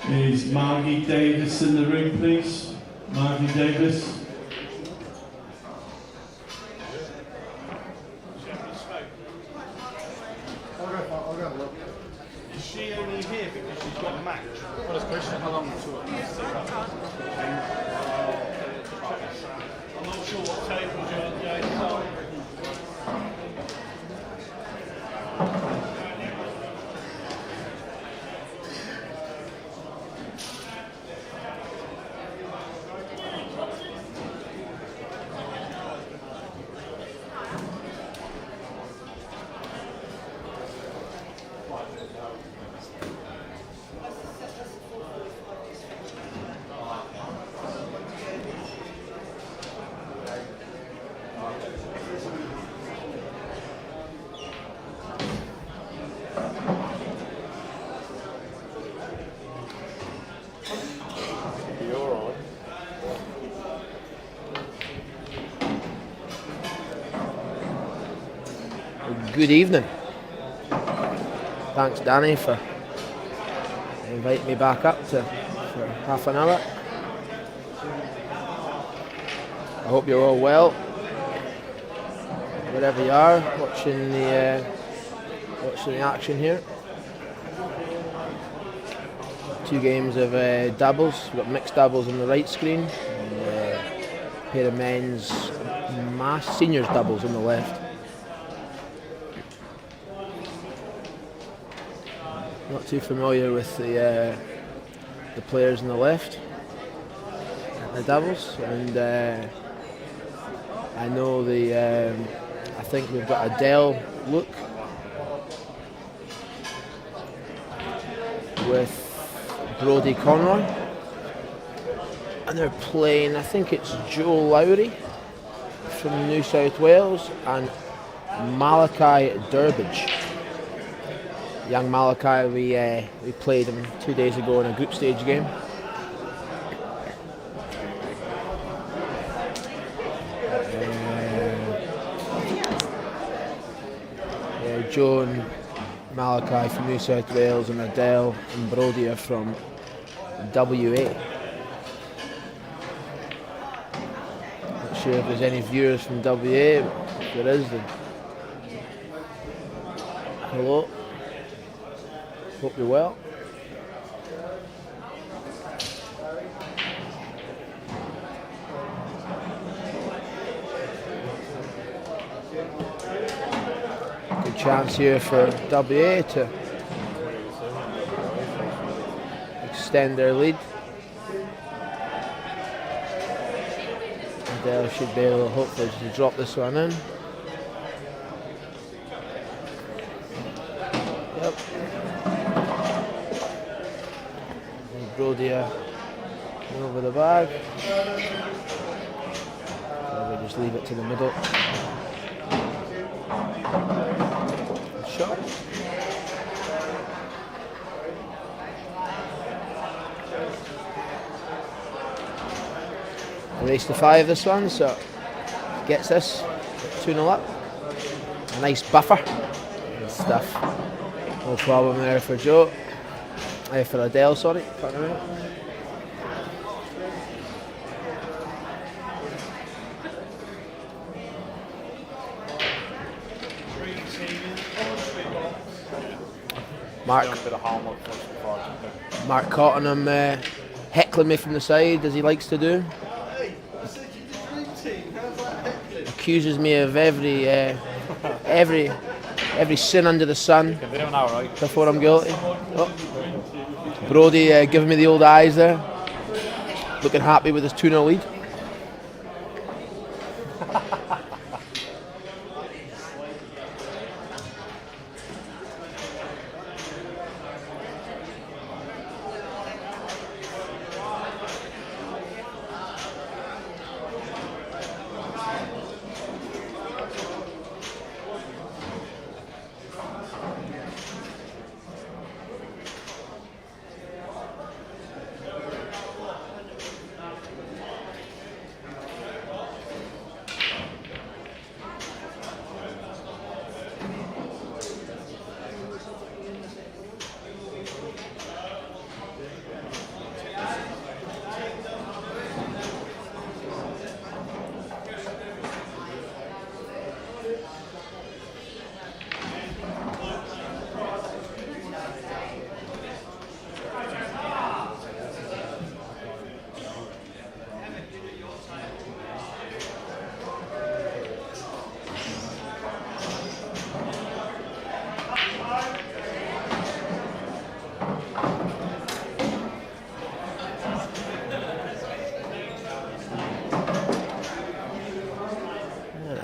Is Margie Davis in the room, please? Margie Davis. I'll go have a look. Is she only here because she's got a match? Well, it's a question how long to it. I'm not sure what tables you're on, Jay. Good evening. Thanks, Danny, for inviting me back up for half an hour. I hope you're all well, wherever you are, watching the action here. 2 games of doubles. We've got mixed doubles on the right screen, and a pair of men's seniors doubles on the left. Not too familiar with the players on the left, the doubles, and I know I think we've got Adele Luke with Brody Conroy, and they're playing, I think it's Joe Lowry from New South Wales and Malachi Durbidge. Young Malachi, we played him 2 days ago in a group stage game. Joe and Malachi from New South Wales, and Adele and Brody are from WA. Not sure if there's any viewers from WA, but if there is, then hello. Hope you're well. Good chance here for WA to extend their lead. Adele should be able, hopefully, to drop this one in. Yep. Brody over the bag. So we just leave it to the middle. Shot. A race to 5 this one, so gets this 2-0 up. A nice buffer. Good stuff. No problem there for Joe. For Adele, sorry, can't remember. Mark Cottenham heckling me from the side, as he likes to do. Accuses me of every sin under the sun before I'm guilty. Oh. Brody giving me the old eyes there, looking happy with his 2-0 lead.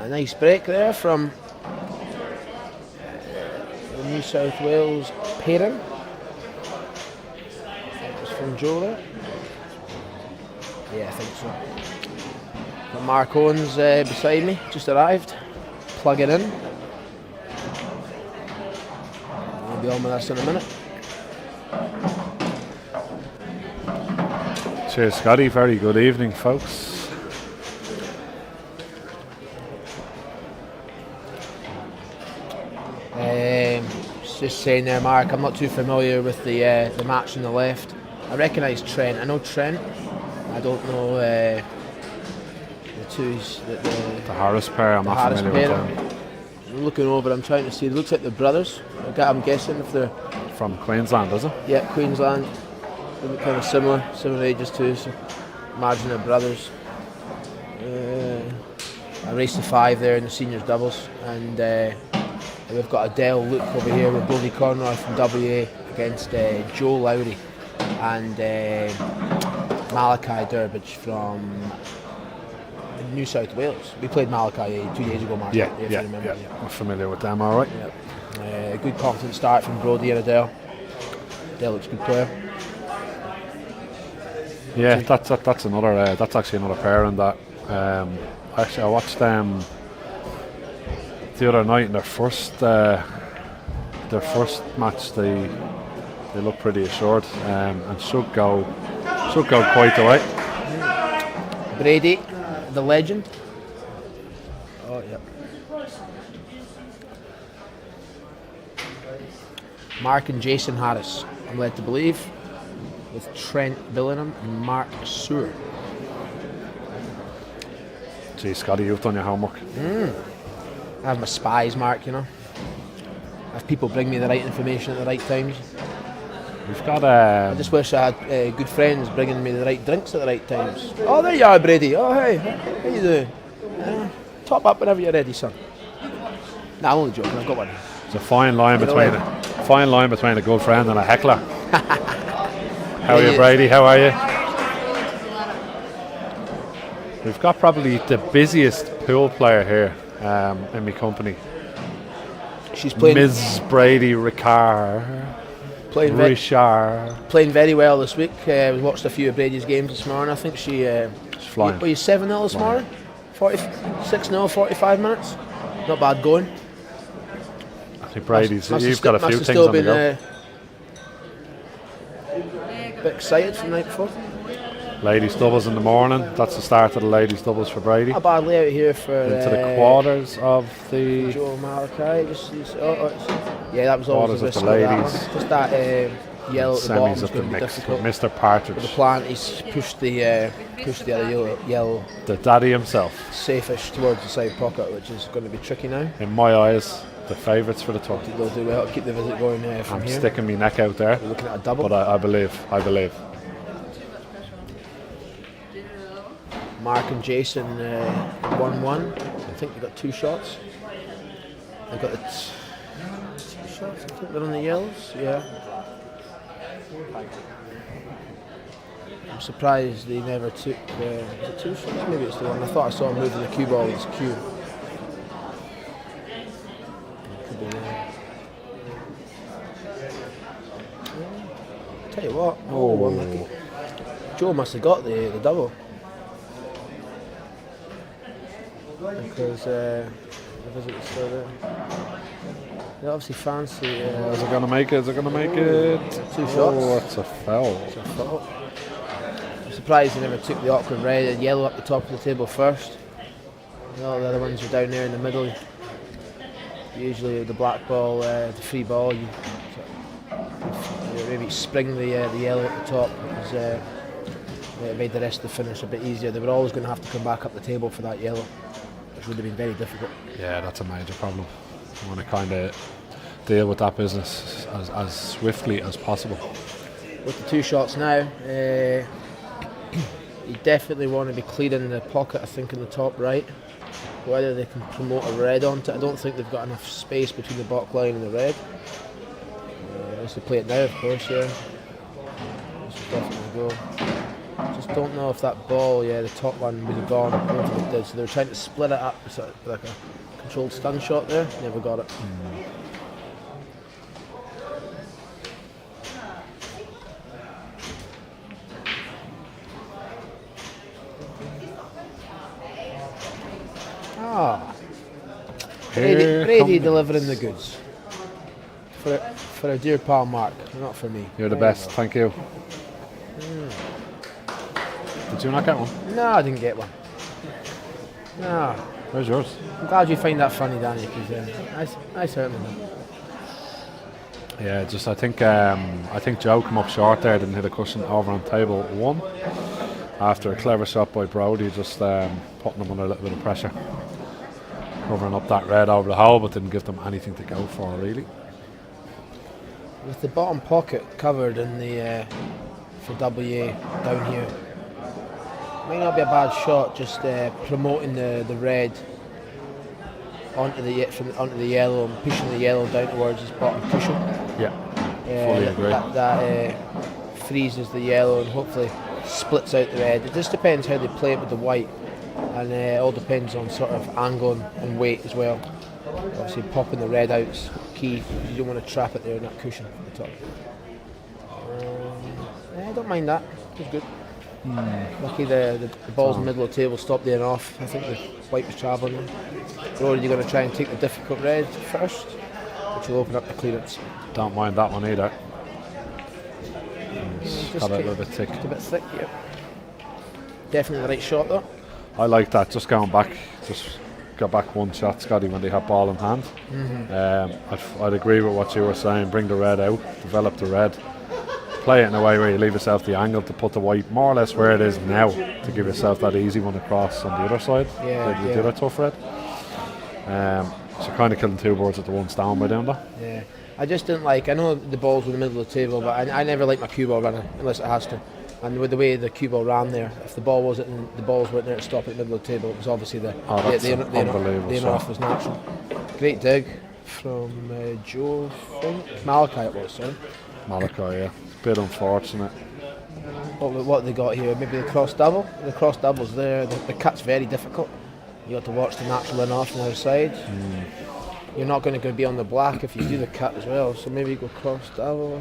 Nice break there from the New South Wales pairing. That was from Joe there. Yeah, I think so. Got Mark Owens beside me, just arrived. Plug it in. We'll be on with us in a minute. Cheers, Scotty. Very good evening, folks. Just saying there, Mark, I'm not too familiar with the match on the left. I recognise Trent. I know Trent. I don't know the twos. The Harris pair, I'm not familiar with them. I'm looking over, I'm trying to see. It looks like they're brothers. I'm guessing if they're from Queensland, is it? Yeah, Queensland. They look kind of similar ages too, so imagine they're brothers. I raced the 5 there in the seniors doubles, and we've got Adele Luke over here with Brody Conroy from WA against Joe Lowry and Malachi Durbidge from New South Wales. We played Malachi 2 days ago, Mark. Yeah. if you remember. I'm familiar with them, all right. A good confident start from Brody and Adele. Adele looks a good player. Yeah, that's another. That's actually another pair in that. Actually, I watched them the other night in their first match. They look pretty assured and should go quite away. Brady, the legend. Oh yeah. Mark and Jason Harris, I'm led to believe, with Trent Billington and Mark Suhr. Gee, Scotty, you've done your homework. I have my spies, Mark, you know. I have people bring me the right information at the right times. We've got. I just wish I had good friends bringing me the right drinks at the right times. Oh, there you are, Brady. Oh, hey, how you doing? Top up whenever you're ready, son. Nah, I'm only joking. I've got one. It's a fine line between a good friend and a heckler. How are you, Brady? How are you? We've got probably the busiest pool player here in my company. She's playing. Ms. Brady Ricard. Playing very well this week. We watched a few of Brady's games this morning. I think she's flying. Were you 7-0 this morning? 6-0, 45 minutes. Not bad going. I think Brady's. You've got a few things on the go. A bit excited from the night before. Ladies doubles in the morning. That's the start of the ladies doubles for Brady. Not badly out here for into the quarters of the Joe Malachi. Yeah, that was always quarters the of the ladies. Just that yellow at the bottom semis is of the going to be mix. difficult. Mr. Partridge, With the plant, he's pushed the other yellow the daddy himself, safe-ish towards the side pocket, which is going to be tricky now. in my eyes, the favourites for the tour. They'll do well to keep the visit going from I'm here. sticking my neck out there. We're looking at a double. But I believe. Mark and Jason 1-1. I think they've got 2 shots. They've got the 2 shots. I think they're on the yellows. Yeah. I'm surprised they never took. Is it 2 shots? Maybe it's the one. I thought I saw him moving the cue ball. It's cue. Could be wrong. Tell you what. Oh. Joe must have got the double. Because the visit is still there. They obviously fancy. Is it going to make it? 2 shots. Oh, it's a foul. I'm surprised they never took the awkward red and yellow up the top of the table first. All the other ones are down there in the middle. Usually the black ball, the free ball, you maybe spring the yellow at the top because it made the rest of the finish a bit easier. They were always going to have to come back up the table for that yellow, which would have been very difficult. Yeah, that's a major problem. You want to kind of deal with that business as swiftly as possible. With the 2 shots now, you definitely want to be clearing the pocket, I think, in the top right. Whether they can promote a red onto it, I don't think they've got enough space between the back line and the red. Unless they play it now, of course, yeah. This will definitely go. Just don't know if that ball, the top one would have gone. I don't think it did. So they were trying to split it up, sort of like a controlled stun shot there. Never got it. Brady delivering the goods for a dear pal Mark, not for me. You're the best, thank you. Did you not get one? No, I didn't get one. No. Where's yours? I'm glad you find that funny, Danny, because I certainly don't. Yeah, just I think Joe came up short there, didn't hit a cushion over on table 1 after a clever shot by Brody, just putting them under a little bit of pressure, covering up that red over the hole, but didn't give them anything to go for really. With the bottom pocket covered in the for WA down here. Might not be a bad shot, just promoting the red onto the yellow and pushing the yellow down towards his bottom cushion. Yeah, fully agree. That freezes the yellow and hopefully splits out the red. It just depends how they play it with the white, and it all depends on sort of angle and weight as well. Obviously popping the red out is key. You don't want to trap it there in that cushion at the top. I don't mind that. It's good. Lucky the ball's in the middle of the table, stopped there and off. I think the white was travelling there. Or are you going to try and take the difficult red first, which will open up the clearance? Don't mind that one either. It's got a little bit thick. It's a bit thick, yeah. Definitely the right shot though. I like that, just going back, just go back one shot, Scotty, when they have ball in hand. I'd agree with what you were saying, bring the red out, develop the red, play it in a way where you leave yourself the angle to put the white more or less where it is now, to give yourself that easy one across on the other side, the other tough red. So kind of killing two birds with the one stone by doing that. Yeah, I just didn't like, I know the ball's in the middle of the table, but I never like my cue ball running unless it has to. And with the way the cue ball ran there, if the balls weren't there to stop at the middle of the table, it was obviously the enough was natural. Great dig from Joe, I think. Malachi it was, sorry. Malachi, yeah. Bit unfortunate. What they got here? Maybe the cross double. The cross double's there. The cut's very difficult. You got to watch the natural in off on the other side. You're not going to be on the black if you do the cut as well. So maybe you go cross double.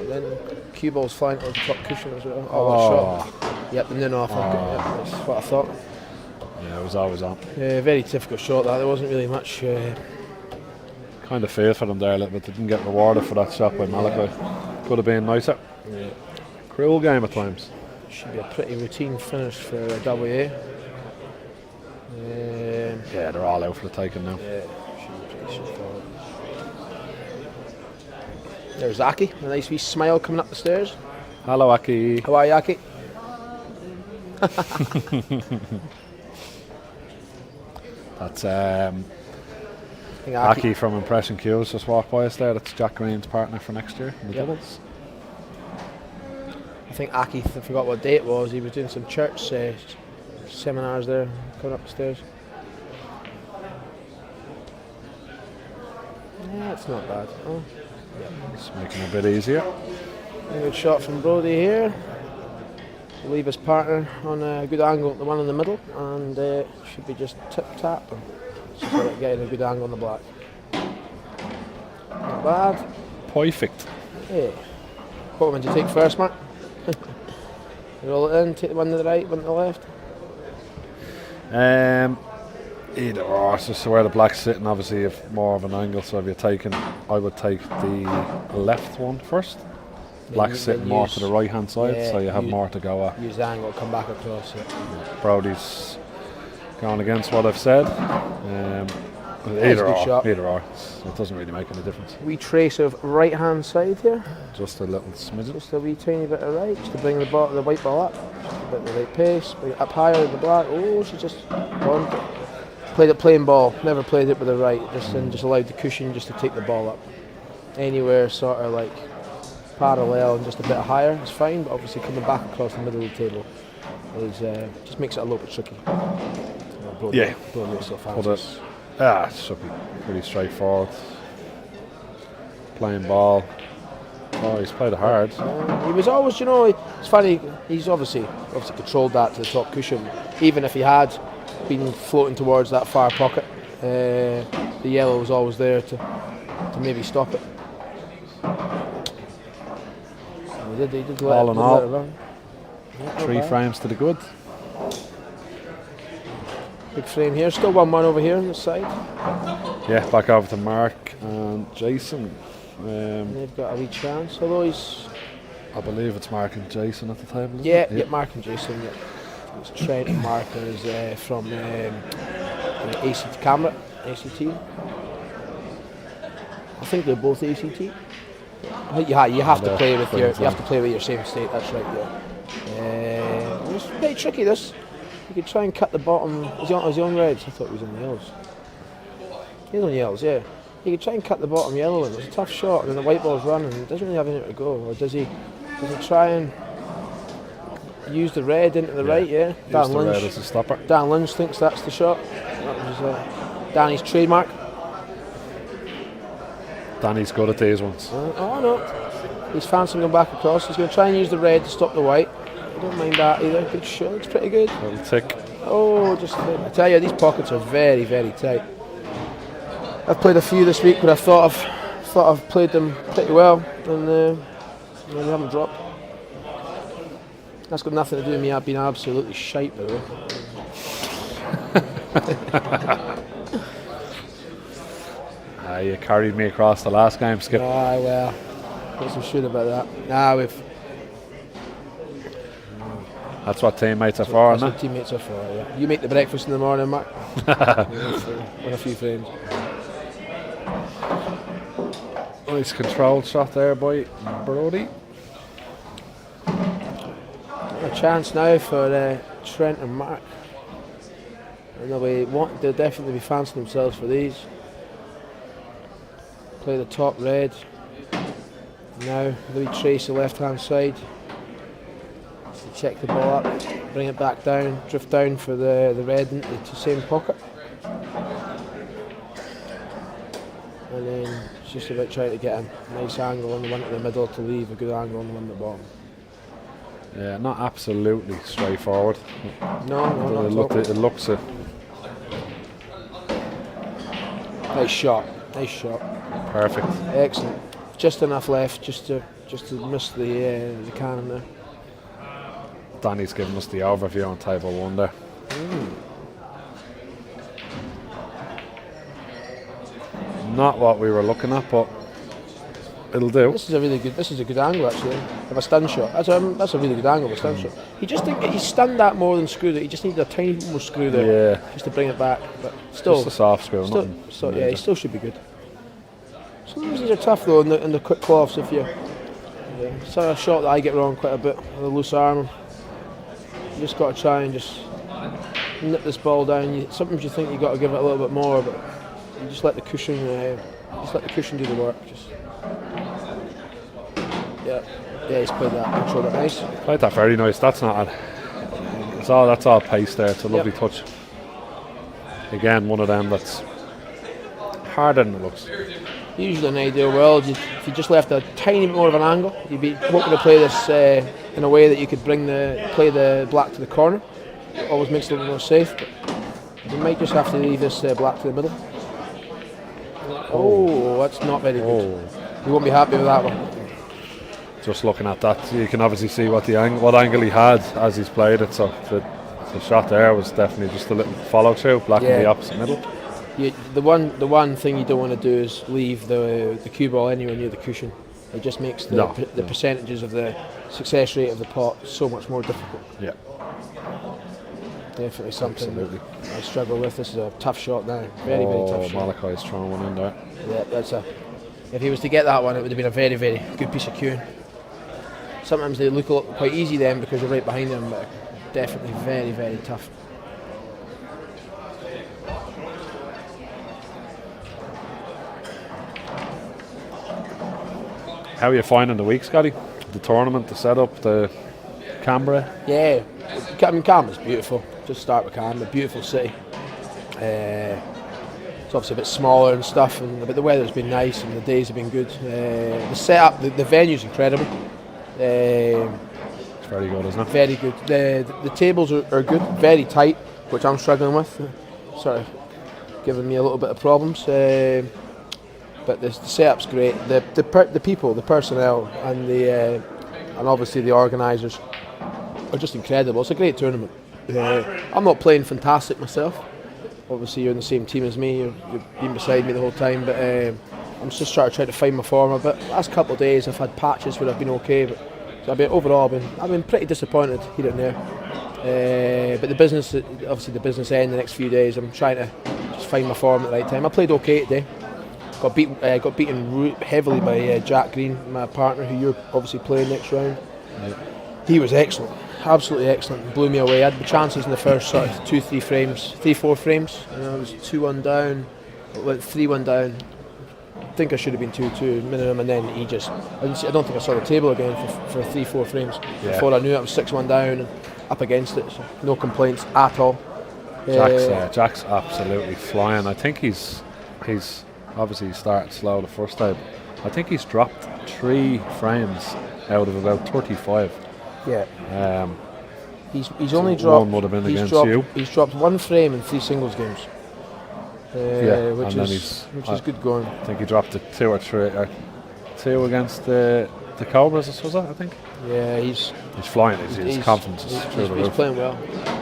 Then cue ball's flying to the top cushion as well. Shot. Yep, and then off. That's what I thought. Yeah, it was always on. Yeah, very difficult shot that. There wasn't really much. Kind of feel for them there a little bit. They didn't get rewarded for that shot by Malachi. Could have been nicer. Yeah. Cruel game at times. Should be a pretty routine finish for WA. Yeah, they're all out for the taking now. Yeah, should be pretty straightforward. There's Aki, a nice wee smile coming up the stairs. Hello, Aki. How are you, Aki? That's Aki Aki from Impression Q's just walked by us there. That's Jack Green's partner for next year in the doubles. I think Aki, I forgot what day it was, he was doing some church seminars there, coming up the stairs. Yeah, it's not bad. Oh, yeah. It's making it a bit easier. A good shot from Brody here. Leave his partner on a good angle at the one in the middle, and should be just tip tap. Just about getting a good angle on the black. Not bad. Perfect. Yeah. What one do you take first, Mark? Roll it in, take the one to the right, one to the left. Either or, it's just where the black's sitting, obviously if more of an angle, so if you're taking, I would take the left one first. Black's sitting more to the right hand side, so you have more to go at. Use the angle, come back across it. Brody's going against what I've said. Either or, it doesn't really make any difference. Wee trace of right hand side here. Just a little smidgen. Just a wee tiny bit of right, just to bring the white ball up. Just a bit of the right pace, bring it up higher with the black. Oh, she just gone. Played it plain ball, never played it with the right, just allowed the cushion just to take the ball up. Anywhere sort of like parallel and just a bit higher is fine, but obviously coming back across the middle of the table is just makes it a little bit tricky. It should be pretty straightforward. Playing ball. Oh, he's played it hard. He was always, it's funny, he's obviously controlled that to the top cushion. Even if he had been floating towards that far pocket, the yellow was always there to maybe stop it. He did all in all, let it run. 3 frames to the good. Big frame here, still 1-1 over here on the side. Yeah, back over to Mark and Jason. They've got a wee chance, although I believe it's Mark and Jason at the table. Yeah, Mark and Jason. Yeah. It's Trent and Mark is from ACT Camera, ACT. I think they're both ACT. You have to play with your same state. That's right. Yeah. It's pretty tricky. This. You could try and cut the bottom. Is he on reds? I thought he was on yellows. He's on yellows, yeah. You could try and cut the bottom yellow, and it's a tough shot, and then the white ball's running, and it doesn't really have anywhere to go. Or does he try and use the red into the right, yeah. Use the red as a stopper. Dan Lynch thinks that's the shot. That was Danny's trademark. Danny's good at these ones. Oh no, he's fancying going back across. He's going to try and use the red to stop the white. I don't mind that either. Good shot, it's pretty good. Little tick. Oh, I tell you, these pockets are very, very tight. I've played a few this week, but I thought I've played them pretty well, and they haven't dropped. That's got nothing to do with me. I've been absolutely shite, by the way. You carried me across the last game, Skip. Ah, well, got some shit about that. That's what teammates are for, That's isn't what teammates are for, yeah. You make the breakfast in the morning, Mark. With a few frames. Nice controlled shot there by Brody. A chance now for Trent and Mark. And they'll definitely be fancying themselves for these. Play the top red. Now Louis trace the left hand side. Check the ball up, bring it back down, drift down for the red into the same pocket. And then it's just about trying to get a nice angle on the one at the middle to leave a good angle on the one at the bottom. Yeah, not absolutely straightforward. No, not it looks it. Nice shot. Perfect. Excellent. Just enough left, just to miss the cannon there. Danny's giving us the overview on table 1 there. Not what we were looking at, but it'll do. This is a good angle actually of a stun shot. That's a really good angle of a stun shot. He stunned that more than screwed it. He just needed a tiny bit more screw there, just to bring it back. But still, just a soft screw. He still should be good. Sometimes these are tough though in the quick cloths. If you, sort of shot that I get wrong quite a bit with a loose arm. You just got to try and just nip this ball down. Sometimes you think you got to give it a little bit more, but you just let the cushion do the work. He's played that. Controlled it nice. Played that very nice. That's not. That's all pace there. It's a lovely touch. Again, one of them that's harder than it looks. Usually in an ideal world, if you just left a tiny bit more of an angle, you'd be hoping to play this in a way that you could play the black to the corner. It always makes it a little more safe, but you might just have to leave this black to the middle. Oh, that's not very good. You won't be happy with that one. Just looking at that, you can obviously see what angle he had as he's played it. So the shot there was definitely just a little follow through, black in the opposite middle. The one thing you don't want to do is leave the cue ball anywhere near the cushion. It just makes the percentages of the success rate of the pot so much more difficult. Yeah. Definitely something that I struggle with. This is a tough shot now. Very tough shot. Malachi's throwing one in there. Yeah, if he was to get that one, it would have been a very, very good piece of cueing. Sometimes they look quite easy then because you're right behind them, but definitely very, very tough. How are you finding the week, Scotty? The tournament, the setup, the Canberra? Yeah, I mean, Canberra's beautiful. Just start with Canberra, beautiful city. It's obviously a bit smaller and stuff, but the weather's been nice and the days have been good. The setup, the venue's incredible. It's very good, isn't it? Very good. The tables are good, very tight, which I'm struggling with. Sort of giving me a little bit of problems. But the setup's great. The people, the personnel, and obviously the organisers are just incredible. It's a great tournament. I'm not playing fantastic myself. Obviously, you're in the same team as me. You've been beside me the whole time. But I'm just trying to find my form a bit. Last couple of days, I've had patches where I've been okay, but overall, I've been pretty disappointed here and there. But the business end, the next few days, I'm trying to just find my form at the right time. I played okay today. Got beaten heavily by Jack Green, my partner, who you're obviously playing next round. Yeah. He was excellent, absolutely excellent. Blew me away. I had the chances in the first sort of 3-4 frames. I was 2-1 down, went 3-1 down. think I should have been 2-2 minimum, and then he just, I don't think I saw the table again for 3-4 frames before I knew it. I was 6-1 down and up against it, so no complaints at all. Jack's absolutely flying. I think he's obviously started slow the first time. I think he's dropped 3 frames out of about 35. Yeah. He's only one dropped. would have been against dropped, you. He's dropped 1 frame in 3 singles games. Which is good going. I think he dropped 2 or 3, or 2 against the Cobras, was it? I think. Yeah, he's flying. His confidence is through the roof. He's playing well.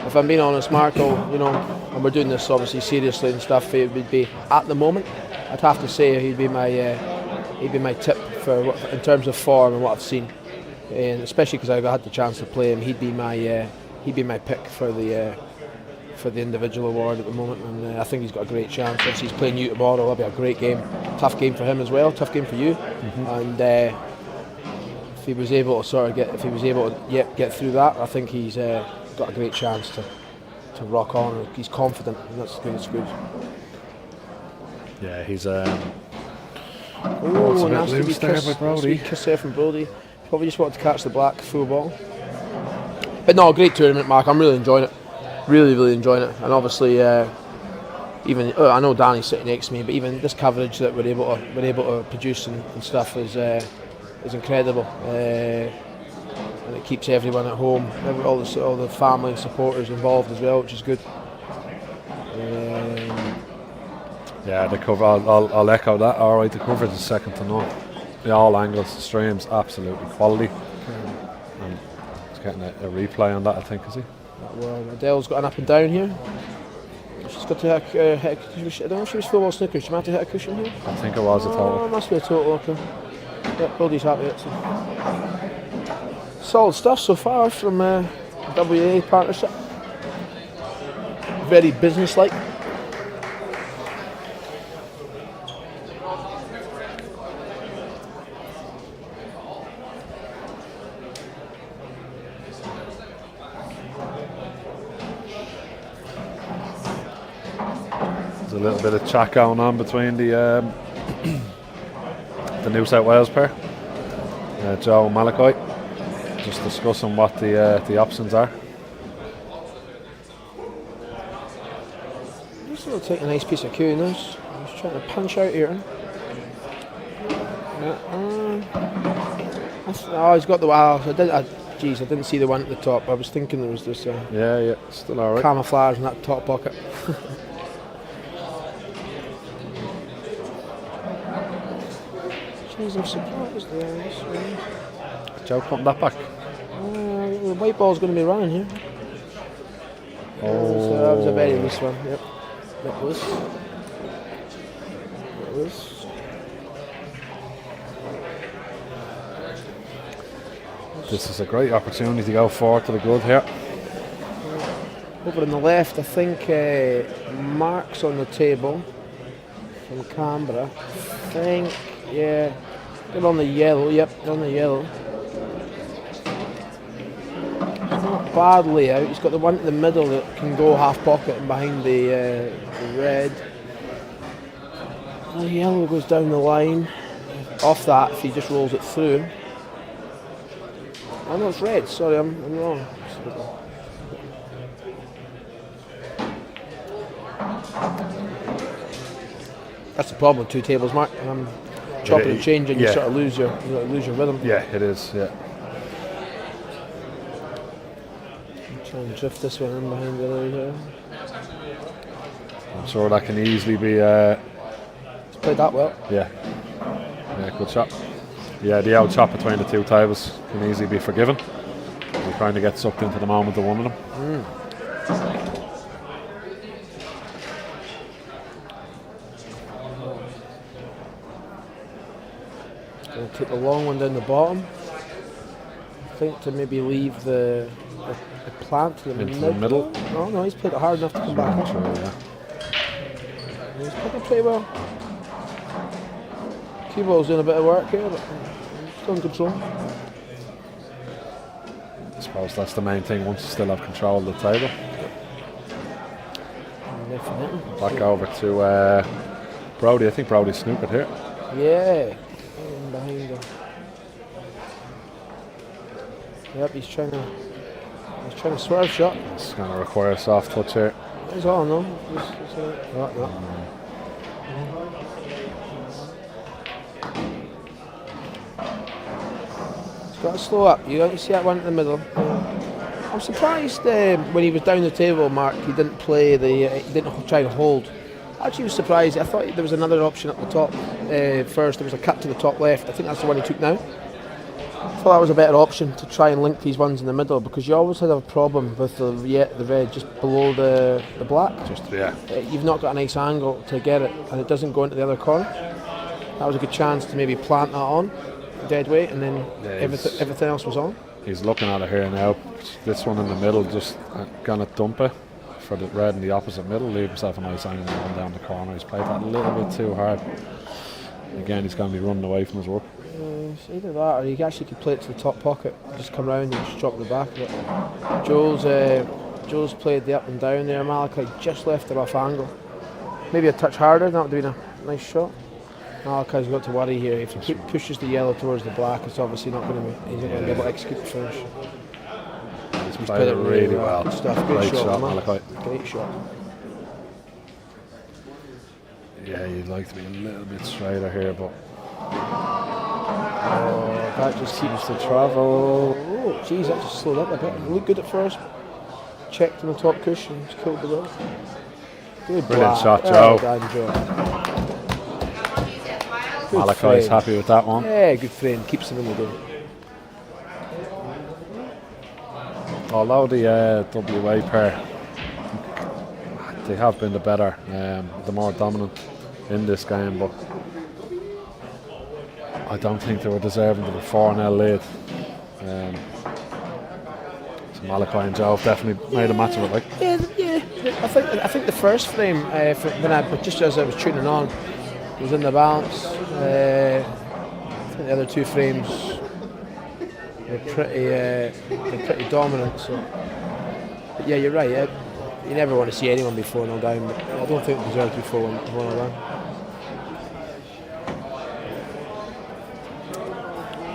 If I'm being honest, Marco, and we're doing this obviously seriously and stuff, it would be at the moment, I'd have to say he'd be my tip in terms of form and what I've seen, and especially because I've had the chance to play him, he'd be my pick for the individual award at the moment, and I think he's got a great chance. If he's playing you tomorrow, that'll be a great game. Tough game for him as well. Tough game for you, and if he was able to get through that, I think he's got a great chance to rock on. He's confident, and that's good. It's good. Yeah, he's Oh, nasty nasty there kiss, by Brody. kiss there from Brody. Probably just wanted to catch the black full ball. But no, great tournament, Mark. I'm really enjoying it. Really enjoying it. And obviously, even I know Danny's sitting next to me, but even this coverage that we're able to produce and stuff is incredible. And it keeps everyone at home, all the family and supporters involved as well, which is good. Yeah, the cover. I'll echo that. All right, the coverage is second to none. All angles, the streams, absolutely quality. And he's getting a replay on that, I think, is he? Well, Adele's got an up and down here. She's got to hit I don't know if she was full ball snooker. She might have to hit a cushion here. I think it was a Oh, total. it must be a total. Okay. Yeah, Brody's happy. Solid stuff so far from WA partnership. Very business-like. There's a little bit of chat going on between the New South Wales pair, Joe and Malachi, just discussing what the options are. This will take a nice piece of cue. Nice. He's trying to punch out here. Oh, he's got the wow. I didn't see the one at the top. I was thinking there was this Yeah, still alright. camouflage in that top pocket. Jeez, I'm surprised there. Joe putting that back. The white ball's going to be running here. Oh, So that was a very loose one. Yep. That was. this is a great opportunity to go forward to the good here. Over on the left, I think Mark's on the table from Canberra. I think, yeah, they're on the yellow. Yep, they're on the yellow. It's not bad layout. He's got the one in the middle that can go half pocket and behind the red. The yellow goes down the line. Off that, if he just rolls it through. Oh no, it's red. Sorry, I'm wrong. That's the problem with 2 tables, Mark. Chopping and changing, you sort of lose your rhythm. Yeah, it is. Yeah. Try and drift this one in behind the other here. I'm sure that can easily be. He's played that well. Yeah, good shot. Yeah, the old chop between the 2 tables can easily be forgiven. You're trying to get sucked into the moment of one of them. Going to take the long one down the bottom. I think to maybe leave the plant in Into the middle. No, he's played it hard enough to come back up. Sure, yeah. He's played it pretty well. Cue-ball's doing a bit of work here, but still in control. I suppose that's the main thing once you still have control of the table. Definitely. Back over to Brody. I think Brody's snookered here. Yeah, in behind him. Yep, he's trying to swerve shot. It's going to require a soft touch here. That's all, no? No. He's got to slow up. You see that one in the middle. I'm surprised when he was down the table, Mark, he didn't play he didn't try to hold. Actually, was surprised. I thought there was another option up the top first. There was a cut to the top left. I think that's the one he took now. I thought that was a better option to try and link these ones in the middle, because you always had a problem with the red just below the black. You've not got a nice angle to get it, and it doesn't go into the other corner. That was a good chance to maybe plant that on dead weight, and then everything else was on. He's looking at it here now. This one in the middle, just gonna dump it for the red in the opposite middle, leave himself a nice angle and run down the corner. He's played that a little bit too hard. Again, he's going to be running away from his work. It's either that, or he actually could play it to the top pocket, just come round and just drop the back of it. Joel's played the up and down there. Malachi just left the rough angle. Maybe a touch harder, that would have been a nice shot. Malachi's got to worry here. If he pushes the yellow towards the black, it's obviously not going to be able to execute the finish. He's played it really well. Good stuff. Good shot, Malachi. Great shot. Yeah, you'd like to be a little bit straighter here, but that just keeps the travel. Oh, geez, that just slowed up a bit. It looked good at first. Checked on the top cushion, just killed the ball. Good brilliant shot, Joe. Malachi's happy with that one. Yeah, good frame. Keeps him in the game. Although the WA pair, they have been the better, the more dominant in this game, but I don't think they were deserving of a 4-0 lead. So Malachi and Joe definitely made a match of it. Like. Yeah. I think the first frame, just as I was tuning on, was in the balance. I think the other two frames were pretty dominant. So, but yeah, you're right. You never want to see anyone be 4-0 down, but I don't think it deserves to be 4-0 down.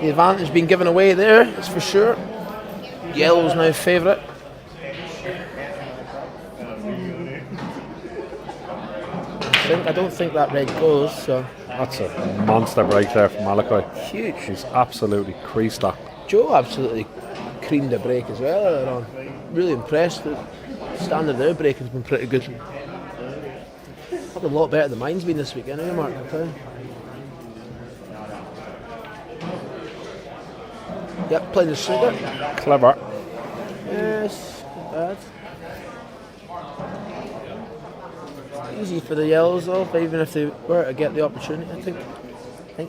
The advantage being given away there, that's for sure. Yellow's now favourite. I don't think that red goes, so. That's a monster break there from Malachi. Huge. He's absolutely creased that. Joe absolutely creamed the break as well earlier on. Really impressed. The standard of their break has been pretty good. A lot better than mine's been this weekend, eh, Mark? Yep, playing the snooker. Clever. Yes, not bad. Easy for the yellows though, but even if they were to get the opportunity, I think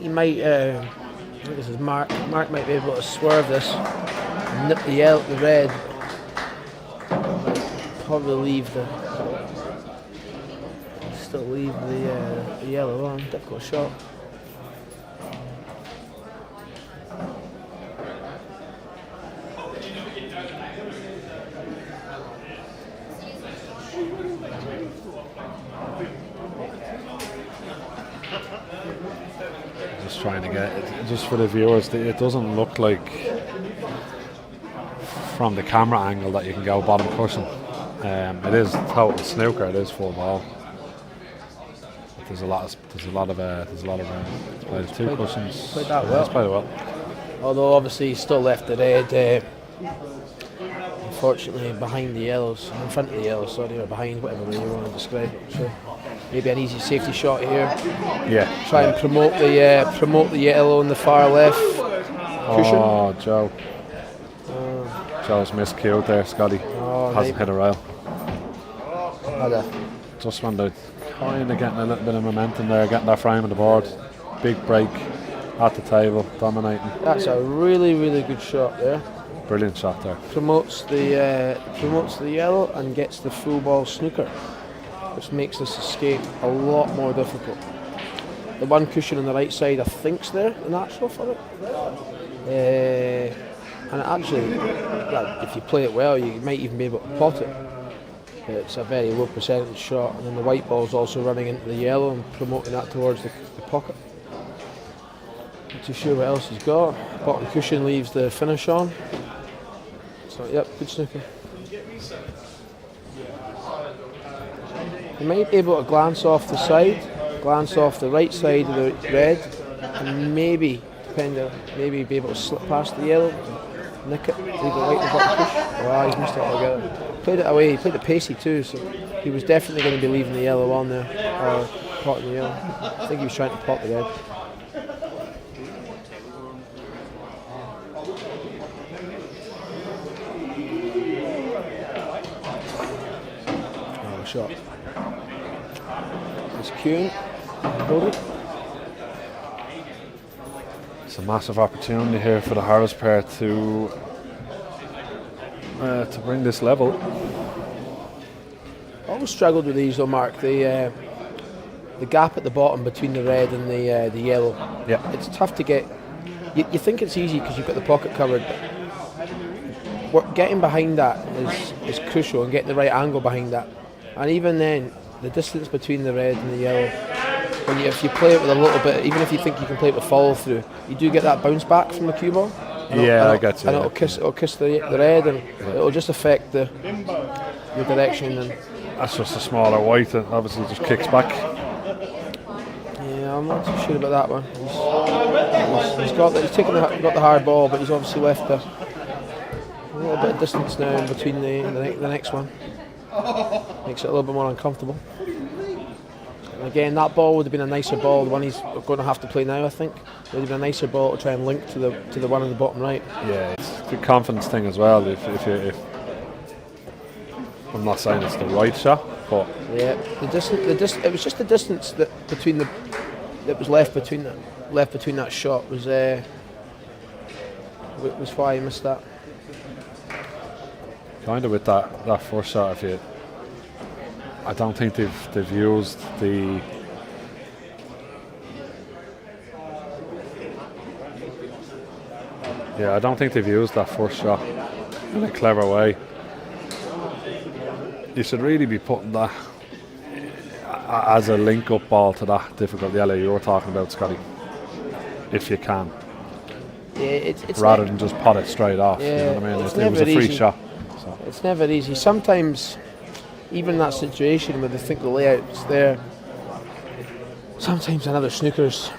he might. I think this is Mark. Mark might be able to swerve this, and nip the red. Probably leave the yellow on. Difficult shot. Just trying to get, just for the viewers, it doesn't look like from the camera angle that you can go bottom cushion. It is total snooker. It is full ball. There's a lot of played two cushions. Played that well. He's played it well. Although obviously he's still left the red. Unfortunately, behind the yellows, in front of the yellows, sorry, or behind, whatever way you want to describe it. So maybe an easy safety shot here. Yeah. Try and promote the yellow on the far left cushion. Oh, Joe. Joe's miscued there. Scotty hasn't hit a rail. Just when they're kind of getting a little bit of momentum there, getting that frame on the board. Big break at the table, dominating. That's a really, really good shot there. Brilliant shot there. Promotes the yellow and gets the full ball snooker, which makes this escape a lot more difficult. The one cushion on the right side, I think's there, the natural for it. And actually, if you play it well, you might even be able to pot it. It's a very low percentage shot, and then the white ball's also running into the yellow and promoting that towards the pocket. Not too sure what else he's got. Bottom cushion leaves the finish on. So, yep, good snooker. He might be able to glance off the side, glance off the right side of the red, and maybe, maybe be able to slip past the yellow, nick it, leave the white in the bottom push. Wow, he's missed it altogether. Played it away, he played it pacey too, so he was definitely going to be leaving the yellow on there, or potting the yellow. I think he was trying to pot the red. Oh, shot. It's Kuhn. Hold it. It's a massive opportunity here for the Harris pair to bring this level. I always struggled with these though, Mark. The gap at the bottom between the red and the yellow. Yeah. It's tough to get. You think it's easy because you've got the pocket covered, but getting behind that is crucial, and getting the right angle behind that. And even then, the distance between the red and the yellow, if you play it with a little bit, even if you think you can play it with follow through, you do get that bounce back from the cue ball. I get you. And it'll kiss the red, and it'll just affect the direction. And that's just a smaller white, and obviously just kicks back. yeah, I'm not too sure about that one. He's got the hard ball, but he's obviously left a little bit of distance now in between the next one. Makes it a little bit more uncomfortable. And again, that ball would have been a nicer ball. The one he's going to have to play now, I think, would have been a nicer ball to try and link to the one on the bottom right. Yeah, it's the confidence thing as well. If I'm not saying it's the right shot, but yeah, it was just the distance that was left between that shot was why he missed that. kind of with that first shot, I don't think they've used the I don't think they've used that first shot in a clever way. You should really be putting that as a link-up ball to that difficult yellow you were talking about, Scotty, if you can. Yeah, it's rather than just pot it straight off. Yeah, you know what I mean? it was a free shot. So. It's never easy. Sometimes, even that situation where they think the layout's there, sometimes another snooker's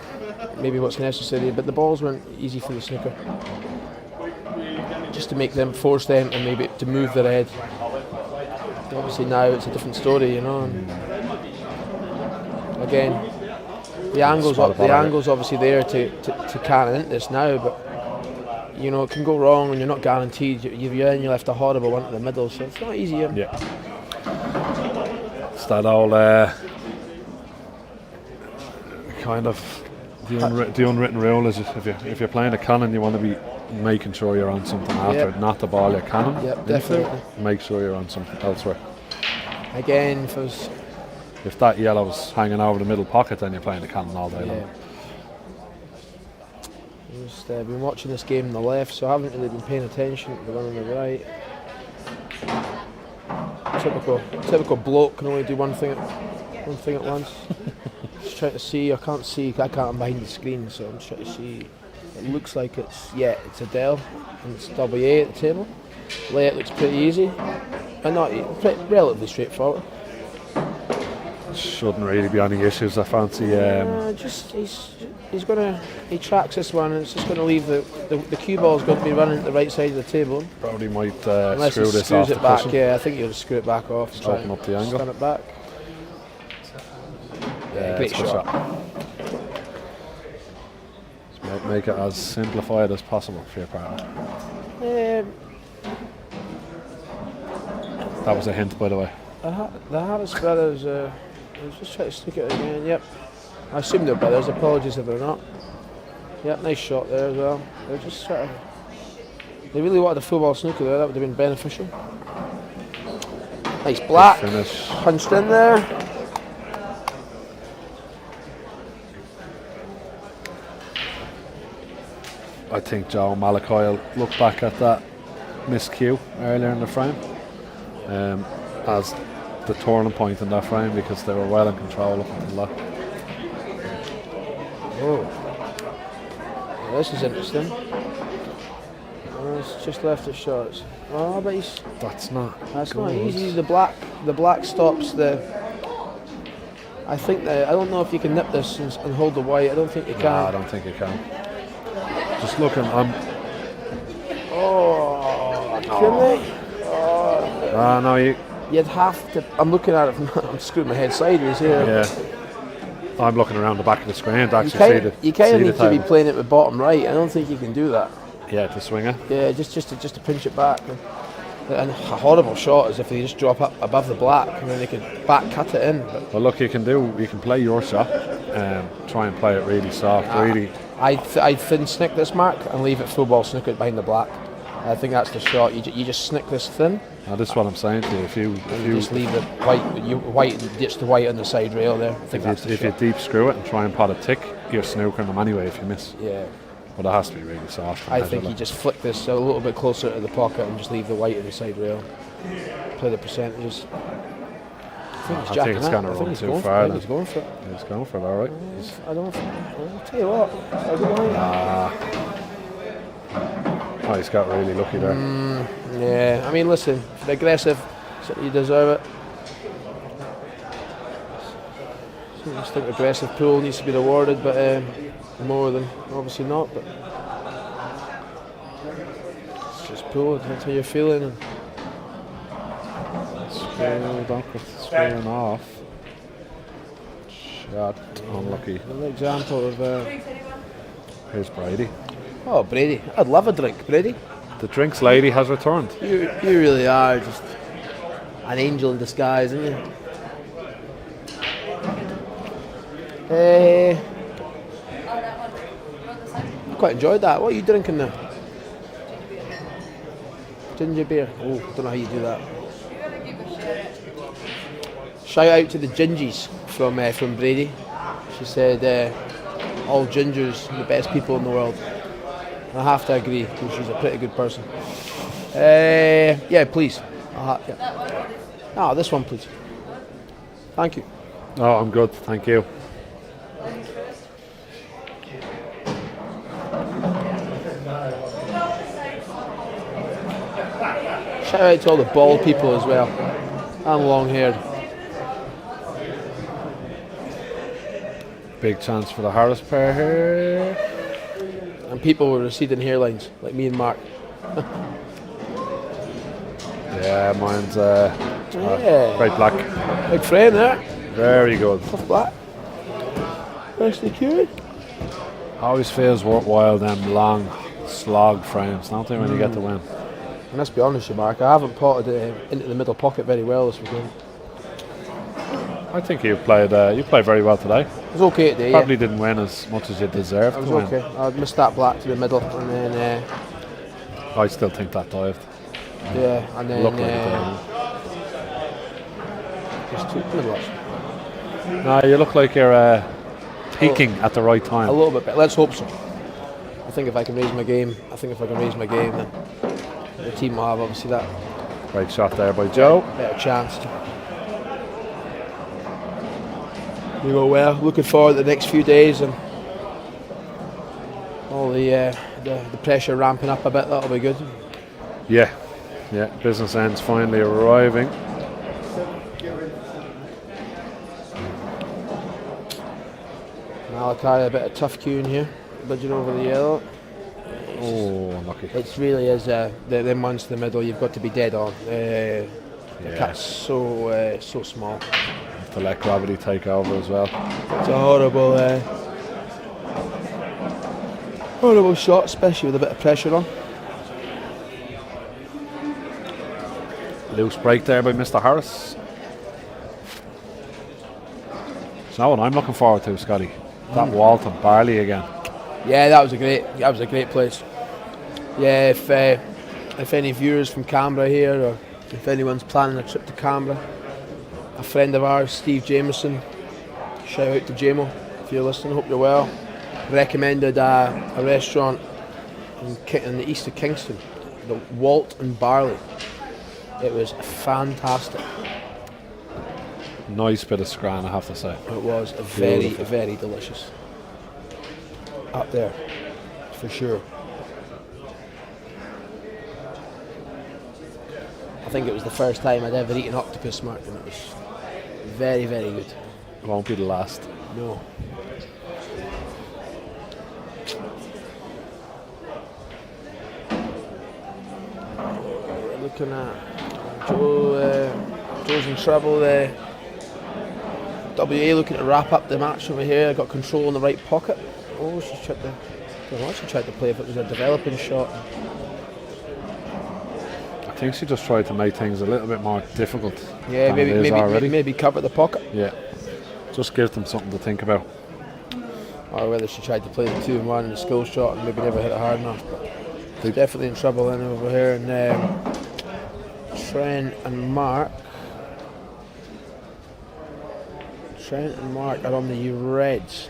maybe what's necessary, but the balls weren't easy for the snooker. Just to make them, force them, and maybe to move the red. Obviously now it's a different story, you know. And again, the angle's obviously there to cannon into this now, but you know, it can go wrong and you're not guaranteed. You left a horrible one in the middle, so it's not easy. Yeah. It's that old kind of the unwritten rule is if you're playing a cannon, you want to be making sure you're on something after it, not the ball you're cannon. Yep, definitely. Make sure you're on something elsewhere. Again, if that yellow's hanging over the middle pocket, then you're playing the cannon all day long. Just been watching this game on the left, so I haven't really been paying attention to the one on the right. Typical bloke can only do one thing at once. Just trying to see. I can't. I'm behind the screen, so I'm just trying to see. It looks like it's a Dell, and it's WA at the table. Layout looks pretty easy, and relatively straightforward. Shouldn't really be any issues. I fancy. He tracks this one, and it's just going to leave the cue ball's going to be running at the right side of the table. Probably might Unless screw he this screws off it the back. cushion. Yeah, I think he'll screw it back off. Just open up the angle. Stand it back. Yeah, great shot. Make it as simplified as possible for your partner. That was a hint, by the way. The Harris brothers, I was just trying to stick it again. Yep. I assume they're brothers. Apologies if they're not. Yep, nice shot there as well. They're just trying to. They really wanted a full ball snooker there. That would have been beneficial. Nice black. Finish. Punched in there. I think Joe Malachi will look back at that miscue earlier in the frame as the turning point in that frame, because they were well in control up until that. Oh. This is interesting. It's just left it short. Oh, but That's not not easy. The black stops the. I think that I don't know if you can nip this and hold the white. I don't think you can. No, I don't think you can. Just looking, Can they? no, You'd have to. I'm looking at it from. I'm screwing my head sideways here. yeah. I'm looking around the back of the screen to actually see the. You kind of see need the to be table. playing it with bottom right. I don't think you can do that. Yeah, to swing it. Yeah, just to pinch it back. And a horrible shot is if they just drop up above the black and then they could back cut it in. But Well, look, you can play your shot, try and play it really soft, really. I'd thin snick this mark and leave it full ball snookered behind the black. I think that's the shot. You just snick this thin. This is what I'm saying to you. If you Just leave it white, ditch the white on the side rail there. I think that's the if you shot. deep screw it and try and pot a tick, you're snookering them anyway if you miss. Yeah, But it has to be really soft. I think you just flick this a little bit closer to the pocket and just leave the white on the side rail. Play the percentages. I think he's I jacking think it's it. going to I think run he's too going far. for it. He's going for it. He's going for it, all right. I don't. I'll tell you what. I'll go behind. Oh, he's got really lucky there. Yeah, I mean, listen, if they're aggressive, so you deserve it. So I just think aggressive pool needs to be rewarded, but more than obviously not. But it's just pool. That's how you're feeling. And Screwing off. Shot. Unlucky. an example of. Here's Brady. Oh, Brady! I'd love a drink, Brady. The drinks lady has returned. You really are just an angel in disguise, aren't you? Quite enjoyed that. What are you drinking now? Ginger beer. Oh, don't know how you do that. Shout out to the Gingies from Brady. She said all gingers are the best people in the world. And I have to agree because she's a pretty good person. Yeah, please. Yeah. Oh, this one, please. Thank you. Oh, I'm good, thank you. Shout out to all the bald people as well, and long-haired. Big chance for the Harris pair here. And people with receding hairlines, like me and Mark. Yeah, mine's Yeah. bright black. Big frame there. Very good. Tough black. Nicely cured. Always feels worthwhile them long slog frames, don't they, when you get the win? And let's be honest with you, Mark, I haven't potted it into the middle pocket very well this weekend. I think you played very well today. It was okay today, Probably yeah. didn't win as much as you deserved It to was win. okay. I missed that black to the middle, and then, I still think that dived. yeah, and then, Looked like it did. just two middle ups. No, you look like you're peaking at the right A time. little bit better. Let's hope so. I think if I can raise my game, then the team will have obviously that Great shot there by Joe. better chance. We go well. Looking forward to the next few days and all the pressure ramping up a bit. That'll be good. Yeah, business ends finally arriving. Malachi, a bit of tough cueing here, budging over the yellow. Oh, unlucky. It really is them ones to the middle. You've got to be dead on. The cat's so small. To let gravity take over as well. It's a horrible shot, especially with a bit of pressure on. Loose break there by Mr. Harris. So what I'm looking forward to, Scotty. That Walt and Barley again. Yeah, that was a great place. Yeah, if any viewers from Canberra here, or if anyone's planning a trip to Canberra, a friend of ours, Steve Jameson, shout out to Jamo if you're listening. Hope you're well. Recommended a restaurant in the east of Kingston, the Walt and Barley. It was fantastic. Nice bit of scran, I have to say. It was very Beautiful. delicious. Up there, for sure. I think it was the first time I'd ever eaten octopus, Mark, and it was very, very good. It won't be the last. No. Looking at Joe's in trouble there. WA looking to wrap up the match over here. Got control in the right pocket. Oh, she tried to. I don't know what she tried to play, if it was a developing shot. I think she just tried to make things a little bit more difficult. Yeah, than it is already. maybe cover the pocket. Yeah, just give them something to think about. Or whether she tried to play the 2-1 and the skill shot and maybe never hit it hard enough. But she's definitely in trouble then over here. And Trent and Mark are on the reds.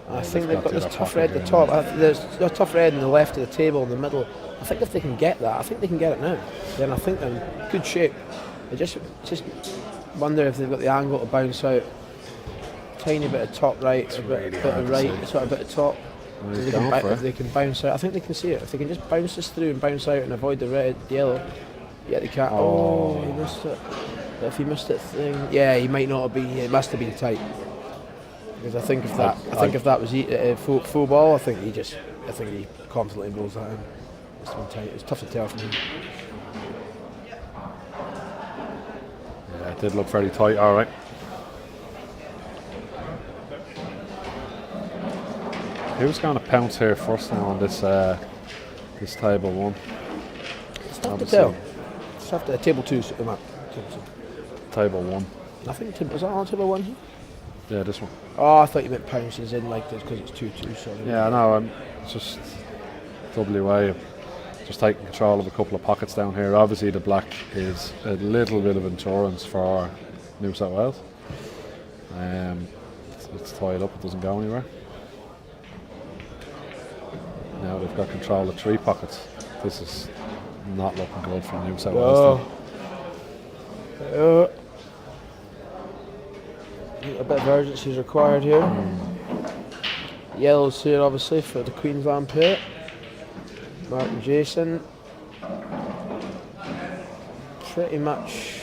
I think they've got this tough red at the top. There's a tough red in the left of the table in the middle. I think if they can get that, I think they can get it now. Then I think they're in good shape. I just wonder if they've got the angle to bounce out. Tiny bit of top right, a bit of right, sort of bit of top. If they can bounce out, I think they can see it. If they can just bounce this through and bounce out and avoid the red, yellow, yeah, they can't. Oh, he missed it. If he missed it, yeah, he might not have been. It must have been tight. Because I think if that was full ball, I think he confidently rolls that in. Must have been tight. It's tough to tell from him. Yeah, it did look very tight. All right. Who's going to pounce here first now on this table one? It's tough to tell. It's tough to table 2. Table 1. I think was that on table 1 here? Yeah, this one. Oh, I thought you meant pounces in like this because it's 2-2. Sorry. Yeah, I know. I'm just WA. Just taking control of a couple of pockets down here. Obviously, the black is a little bit of insurance for New South Wales. It's tied up. It doesn't go anywhere. Now they've got control of 3 pockets. This is not looking good for New South Wales. A bit of urgency is required here. Yellows here, obviously, for the Queensland pair. Mark and Jason. Pretty much.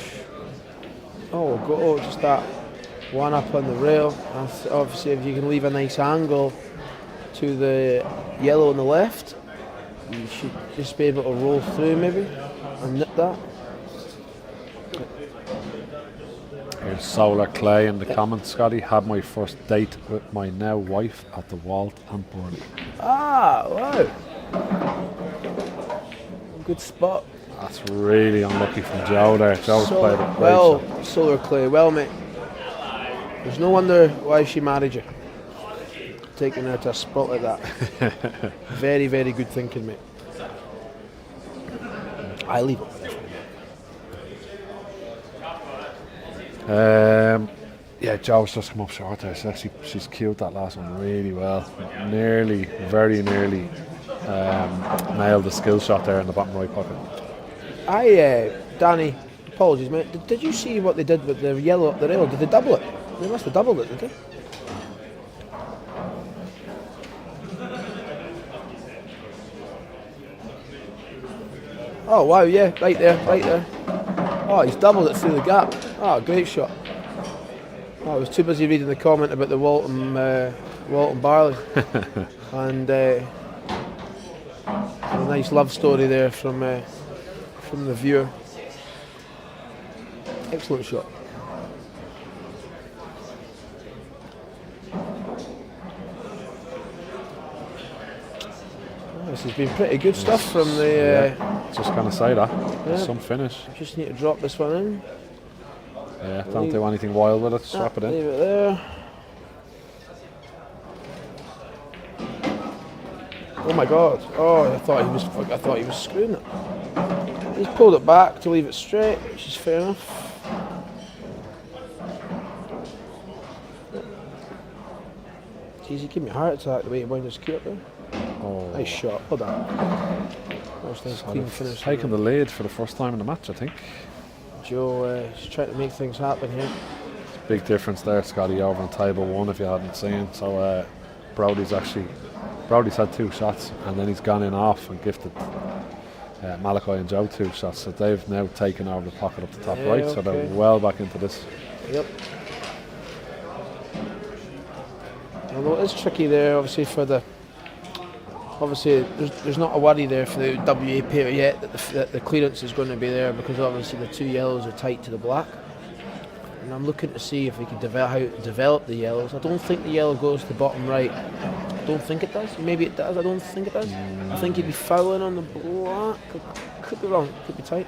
Just that one up on the rail. Obviously, if you can leave a nice angle to the yellow on the left, you should just be able to roll through maybe and nip that. Here's Solar Clay in the comments. Scotty, had my first date with my now wife at the Walt and Burley. Ah, wow. Good spot. That's really unlucky from Joe there. Joe's played it great. Well, Solar Clay, well, mate. There's no wonder why she married you. Taking her to a spot like that. Very, very good thinking, mate. I leave it. Yeah, Joe's just come up short there. She's cued that last one really well. Very nearly nailed the skill shot there in the bottom right pocket. Danny, apologies, mate. Did you see what they did with the yellow up the rail? Did they double it? They must have doubled it, did they? Oh wow, yeah, right there. Oh, he's doubled it through the gap. Oh, great shot. Oh, I was too busy reading the comment about the Walton barley. And a nice love story there from the viewer. Excellent shot. This has been pretty good stuff from the... just going to say that. Some finish. Just need to drop this one in. Yeah, don't do anything wild with it. Swap it in. Leave it there. Oh my God! Oh, I thought he was screwing it. He's pulled it back to leave it straight, which is fair enough. Jeez, he gave me a heart attack the way he wound his cue up there. Oh. Nice shot. Hold on. Nice clean finish. Taking the lead for the first time in the match, I think. Joe is trying to make things happen here. Big difference there, Scotty, over on table 1 if you hadn't seen. So Brody's had 2 shots, and then he's gone in off and gifted Malachi and Joe 2 shots. So they've now taken over the pocket up the top right. So they're well back into this. Yep. Although it is tricky there, obviously there's not a worry there for the WA paper yet that the clearance is going to be there, because obviously the 2 yellows are tight to the black. And I'm looking to see if we can develop the yellows. I don't think the yellow goes to the bottom right. I don't think it does. Maybe it does. I don't think it does. I think he'd be fouling on the black. Could be wrong. Could be tight.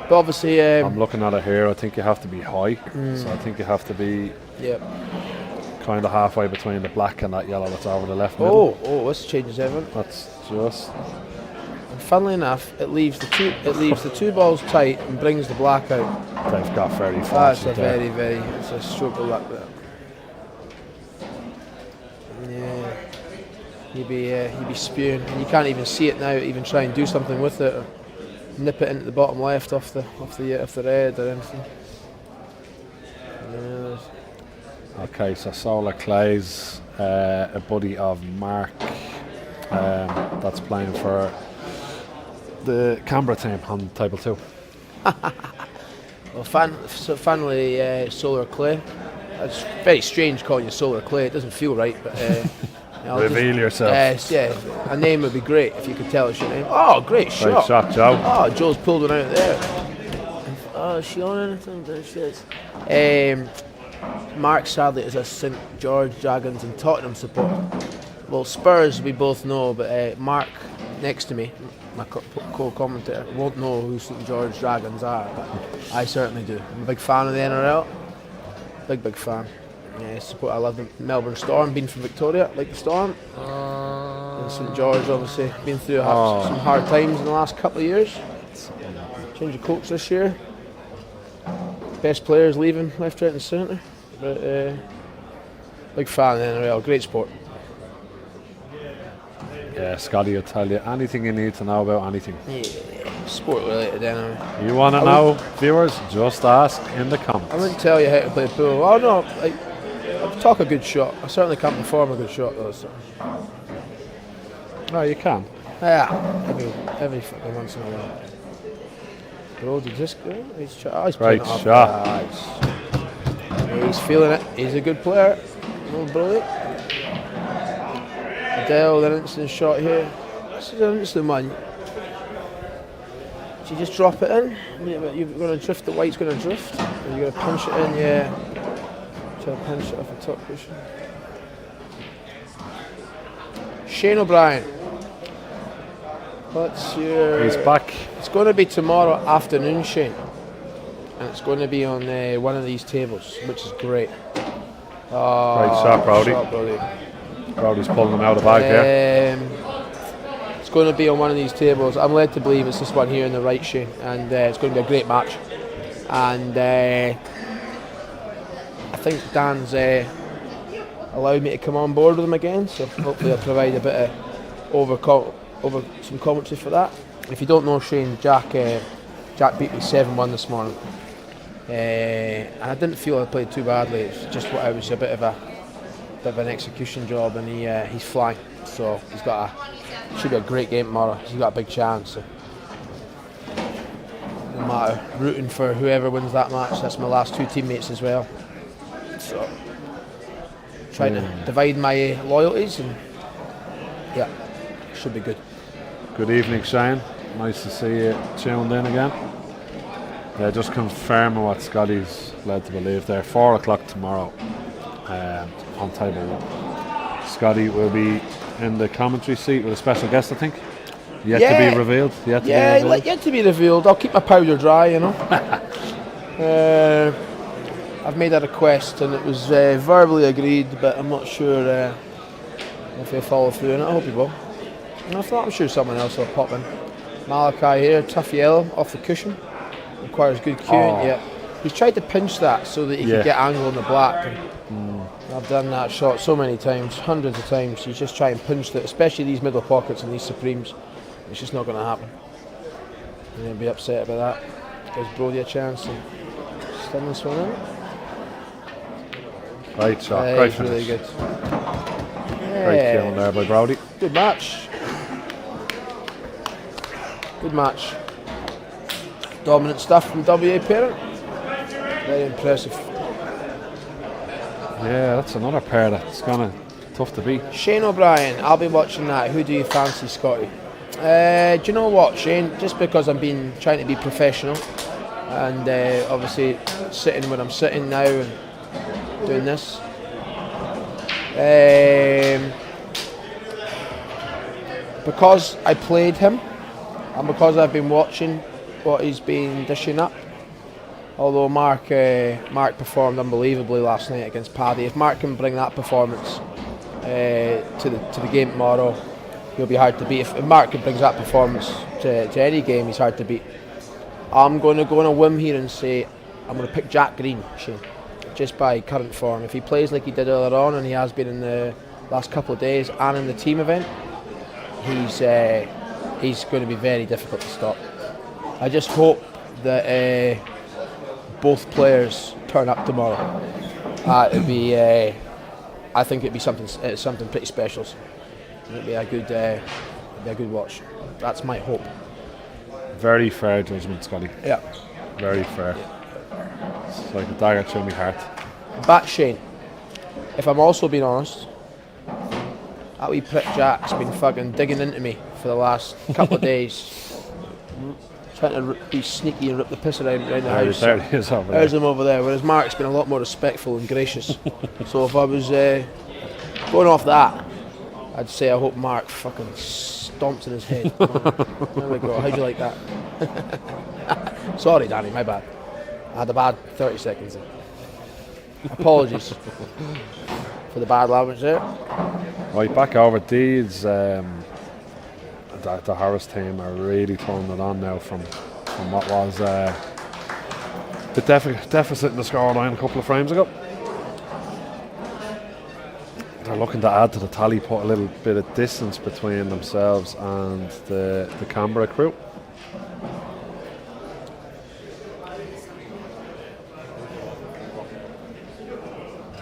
But obviously, I'm looking at it here. I think you have to be high. So I think you have to be kind of halfway between the black and that yellow that's over the left middle. Oh, this changes everything. That's just. And funnily enough, it leaves the 2 balls tight and brings the black out. They've got very fast. That's it's a stroke of luck there. Yeah, he'd be spewing, and you can't even see it now. Even try and do something with it, or nip it into the bottom left off the red or anything. Yeah. Okay, so Solar Clay's a buddy of Mark that's playing for the Canberra team on table 2. Well, finally, Solar Clay. It's very strange calling you Solar Clay. It doesn't feel right, but reveal yourself. A name would be great if you could tell us your name. Oh, great shot! Great shot, Joe. Oh, Joe's pulled one out there. Oh, is she on anything? There she is. Mark sadly is a St George Dragons and Tottenham supporter. Well, Spurs we both know, but Mark next to me, my co-commentator, won't know who St George Dragons are, but I certainly do. I'm a big fan of the NRL. Big fan. Yeah, I love the Melbourne Storm, been from Victoria, like the Storm. And St George obviously been through some hard times in the last couple of years. Change of coach this year. Best players leaving left, right and centre. But big fan of the NRL, great sport. Yeah, Scotty will tell you anything you need to know about anything. Yeah, sport related anyway. You want to know, viewers? Just ask in the comments. I wouldn't tell you how to play pool. Oh no, I'll talk a good shot. I certainly can't perform a good shot though. So. No, you can. Yeah, every fucking once in a while. Brody just he's great shot. He's feeling it. He's a good player. Little Brody. Adele, an instant shot here. This is an instant one. Do you just drop it in? You're going to drift, the white's going to drift. Or you're going to punch it in, yeah. Try to punch it off the top cushion. Shane O'Brien. He's back. It's going to be tomorrow afternoon, Shane. And it's going to be on one of these tables, which is great. Great shot, Brody. Brody's pulling them out of the bag here. It's going to be on one of these tables. I'm led to believe it's this one here in the right, Shane, and it's going to be a great match. And I think Dan's allowed me to come on board with him again, so hopefully I'll provide a bit of over some commentary for that. If you don't know Shane, Jack beat me 7-1 this morning. And I didn't feel I played too badly. It's just what I was a bit of an execution job, and he's flying. So should be a great game tomorrow. He's got a big chance. So. No matter, rooting for whoever wins that match. That's my last 2 teammates as well. So trying to divide my loyalties, and yeah, should be good. Good evening, Shane. Nice to see you tuned in again. Yeah, just confirming what Scotty's led to believe there. 4 o'clock tomorrow on table 1. Scotty will be in the commentary seat with a special guest, I think. Yet to be revealed. Yet to be revealed. I'll keep my powder dry, you know. I've made a request and it was verbally agreed, but I'm not sure if he'll follow through, and I hope he will. And if not, I'm sure someone else will pop in. Malachi here, tough yellow off the cushion. Requires good cueing. Yeah, he's tried to pinch that so that he can get angle on the black. And I've done that shot so many times, hundreds of times. You just try and pinch it, especially these middle pockets and these Supremes. It's just not going to happen. I'm going to be upset about that. Gives Brody a chance to stun this one out. Right shot, great really good. Great killing there by Brody. Good match. Good match. Dominant stuff from WA Parent. Very impressive. Yeah, that's another pair that's kind of tough to beat. Shane O'Brien, I'll be watching that. Who do you fancy, Scotty? Do you know what, Shane? Just because I'm trying to be professional, and obviously sitting when I'm sitting now and doing this. Because I played him, and because I've been watching what he's been dishing up. Although Mark performed unbelievably last night against Paddy, if Mark can bring that performance to the game tomorrow, he'll be hard to beat. If Mark brings that performance to any game, he's hard to beat. I'm going to go on a whim here and say I'm going to pick Jack Green, Shane, just by current form. If he plays like he did earlier on, and he has been in the last couple of days, and in the team event, he's going to be very difficult to stop. I just hope that both players turn up tomorrow. It'd be, I think it'd be something pretty special. It'd be a good watch. That's my hope. Very fair judgment, Scotty. Yeah. Very fair. It's like a dagger through my heart. But Shane, if I'm also being honest, that wee prick Jack's been fucking digging into me for the last couple of days. Trying to be sneaky and rip the piss around the house. There he is over there. There's him over there, whereas Mark's been a lot more respectful and gracious. So if I was going off that, I'd say I hope Mark fucking stomps in his head. There we go, how'd you like that? Sorry Danny, my bad. I had a bad 30 seconds there. Apologies for the bad language there. Right, back over these. The Harris team are really turning it on now from what was the deficit in the scoreline a couple of frames ago. They're looking to add to the tally, put a little bit of distance between themselves and the Canberra crew.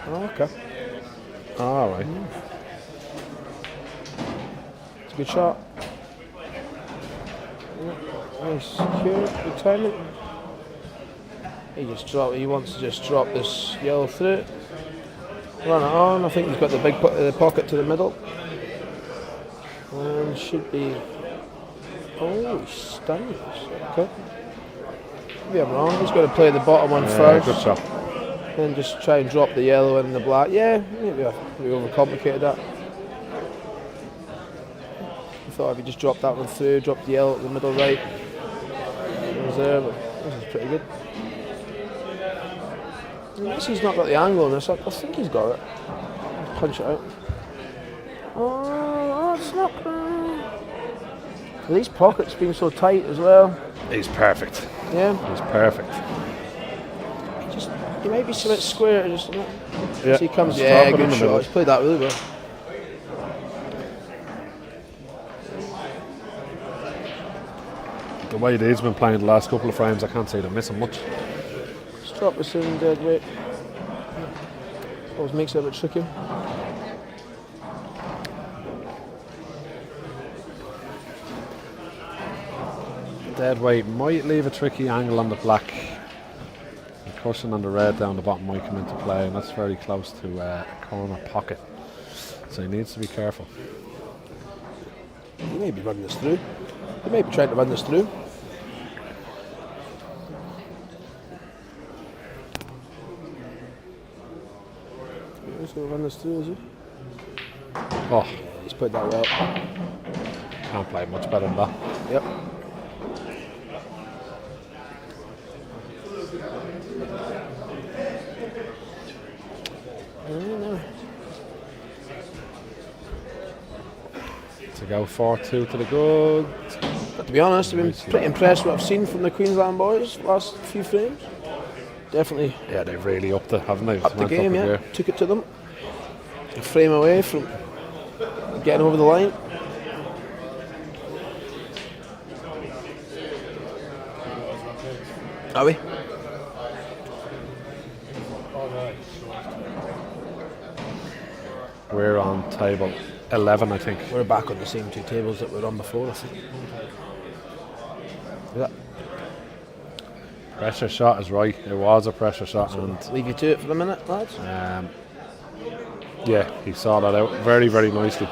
Oh, okay. All right. It's a good shot. Nice, secure, good timing. He wants to just drop this yellow through. Run it on. I think he's got the big pocket to the middle. And should be. Oh, he stuns. Okay. Maybe I'm wrong. He's got to play the bottom one first. Good shot. Then just try and drop the yellow and the black. Yeah, maybe we overcomplicated that. I thought if you just drop that one through, drop the yellow at the middle right. It was there, but this is pretty good. Unless he's not got the angle on this, I think he's got it. Punch it out. Oh, it's not. These pockets being so tight as well. He's perfect. Yeah. He's perfect. He might be a bit square. Just Yeah. he comes. Just Yeah, drop it in good the middle. shot. He's played that really well. The way they've been playing the last couple of frames, I can't say they're missing much. Just drop this in dead weight. Always makes it a bit tricky. Dead weight might leave a tricky angle on the black. The cushion on the red down the bottom might come into play, and that's very close to a corner pocket. So he needs to be careful. He may be running this through. He may be trying to run this through. He's going to run this through, is he? Oh, He's played that well. can't play much better than that. Yep. To go 4-2 to the good. But to be honest, I've been pretty impressed with what I've seen from the Queensland boys last few frames. Definitely Yeah, they've really upped it, haven't they? up the Went game, a yeah. gear. Took it to them. A frame away from getting over the line. Are we? We're on table 11, I think. We're back on the same 2 tables that we were on before, I think. Yeah. Pressure shot is right. It was a pressure shot, and Leave you to it for a minute, lads. yeah, he saw that out very, very nicely.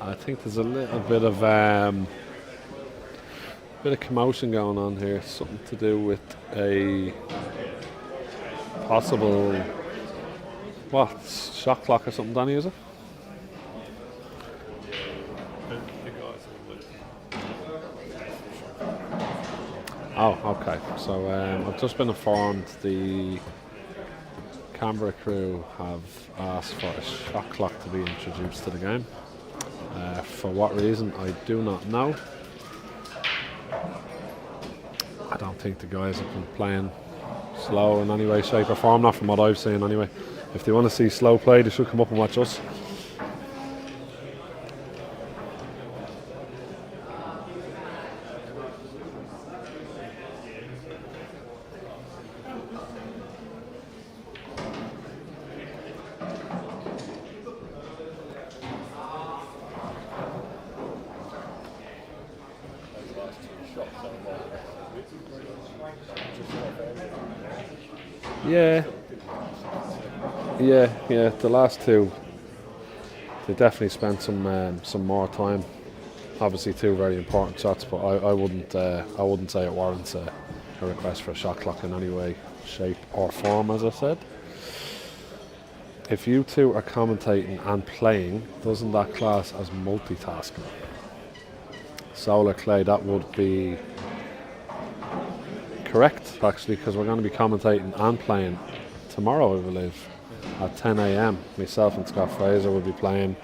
I think there's a little bit of commotion going on here. Something to do with a possible shot clock or something, Danny, is it? Oh, okay. So I've just been informed the Canberra crew have asked for a shot clock to be introduced to the game. For what reason, I do not know. I don't think the guys have been playing slow in any way, shape or form, not from what I've seen anyway. If they want to see slow play, they should come up and watch us. Yeah. The last 2, they definitely spent some more time. Obviously, 2 very important shots, but I wouldn't say it warrants a request for a shot clock in any way, shape or form. As I said, if you 2 are commentating and playing, doesn't that class as multitasking? Solar Clay, that would be correct actually, because we're going to be commentating and playing tomorrow, I believe, at 10 a.m. Myself and Scott Fraser will be playing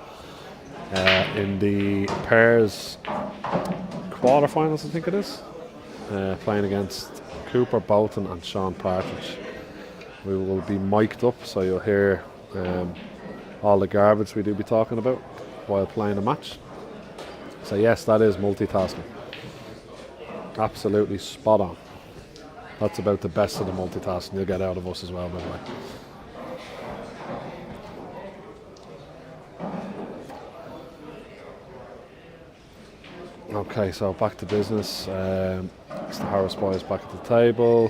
in the pairs quarterfinals, I think it is, playing against Cooper Bolton and Sean Partridge. We will be mic'd up, so you'll hear all the garbage we do be talking about while playing a match. So yes, that is multitasking. Absolutely spot on. That's about the best of the multitasking you'll get out of us as well, by the way. Okay, so back to business. It's the Harris boys back at the table.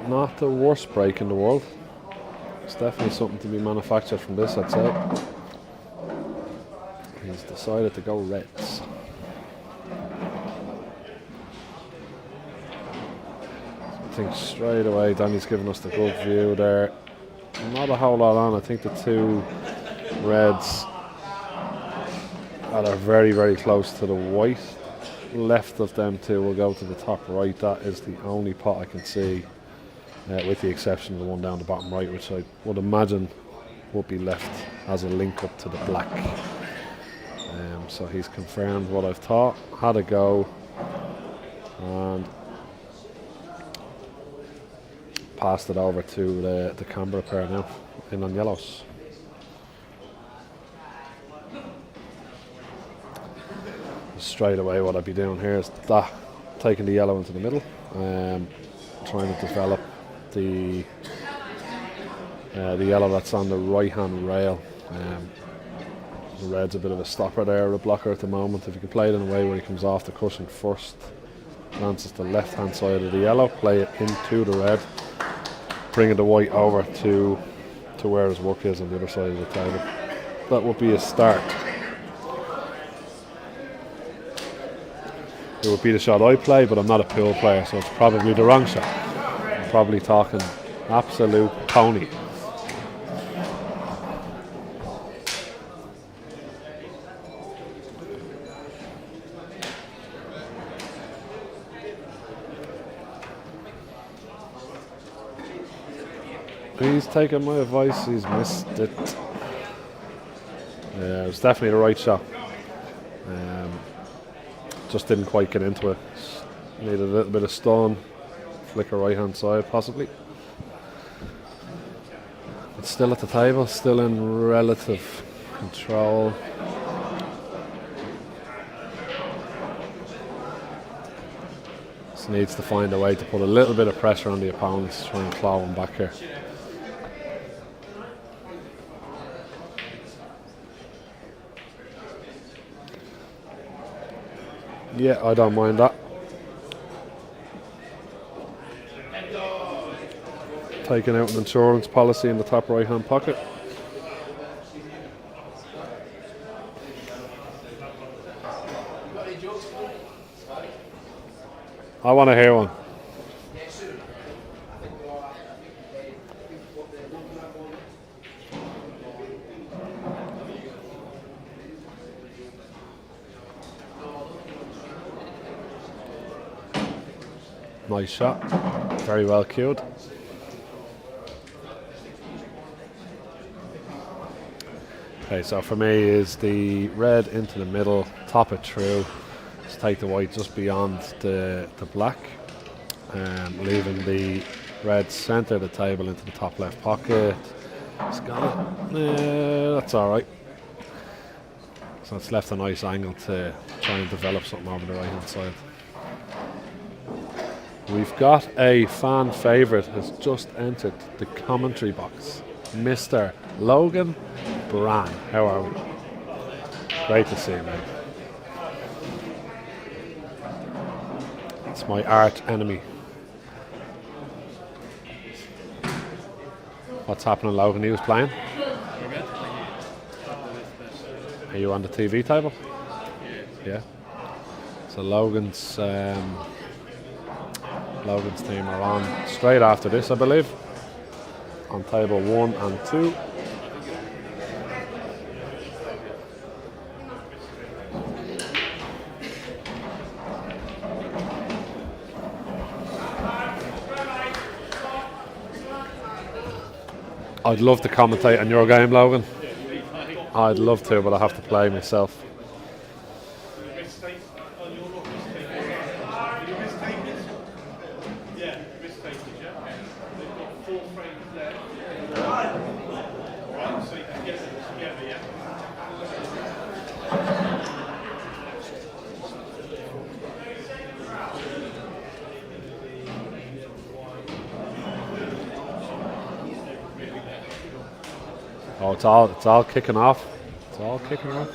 Not the worst break in the world. It's definitely something to be manufactured from this, I'd say. He's decided to go Reds. I think straight away Danny's given us the good view there. Not a whole lot on. I think the 2 Reds that are very, very close to the white. Left of them 2 will go to the top right. That is the only pot I can see, with the exception of the one down the bottom right, which I would imagine would be left as a link up to the black. So he's confirmed what I've thought, had a go, and passed it over to the Canberra pair now, in on yellows. Straight away what I'd be doing here is taking the yellow into the middle, trying to develop the yellow that's on the right hand rail. The red's a bit of a stopper there, a blocker at the moment. If you can play it in a way where he comes off the cushion first, lances the left hand side of the yellow, play it into the red, bringing the white over to where his work is on the other side of the table. That would be a start. It would be the shot I play, but I'm not a pool player, so it's probably the wrong shot. I'm probably talking absolute pony. He's taken my advice, he's missed it. Yeah, it was definitely the right shot. Just didn't quite get into it. Needed a little bit of stone. Flicker right hand side, possibly. But still at the table, still in relative control. Just needs to find a way to put a little bit of pressure on the opponents to try and claw him back here. Yeah, I don't mind that. Taking out an insurance policy in the top right hand pocket. I want to hear one. Nice shot. Very well cued. Okay, so for me is the red into the middle, top it through, just take the white just beyond the black, leaving the red centre of the table into the top left pocket. It's got it. That's alright. So it's left a nice angle to try and develop something over the right hand side. We've got a fan favourite has just entered the commentary box. Mr. Logan Bran. How are we? Great to see you, mate. It's my arch enemy. What's happening, Logan? He was playing? Are you on the TV table? Yeah. So Logan's team are on straight after this, I believe, on table 1 and 2. I'd love to commentate on your game, Logan. I'd love to, but I have to play myself. Oh, it's all kicking off. It's all kicking off.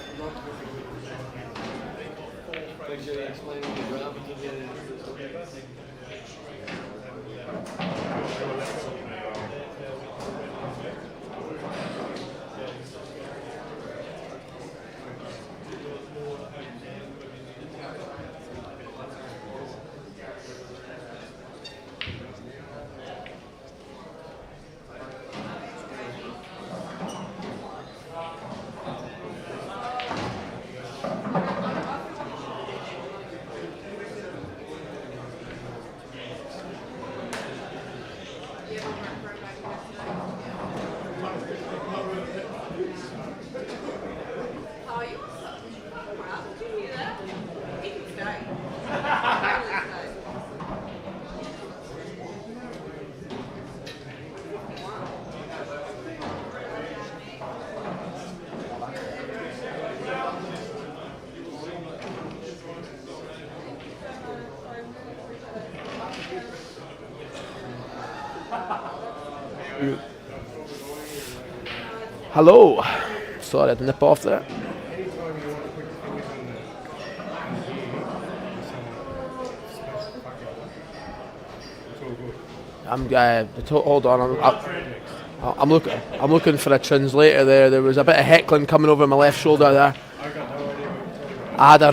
Hello. Sorry, I had to nip off there. Hold on. I'm looking for a translator there. There was a bit of heckling coming over my left shoulder there. I had a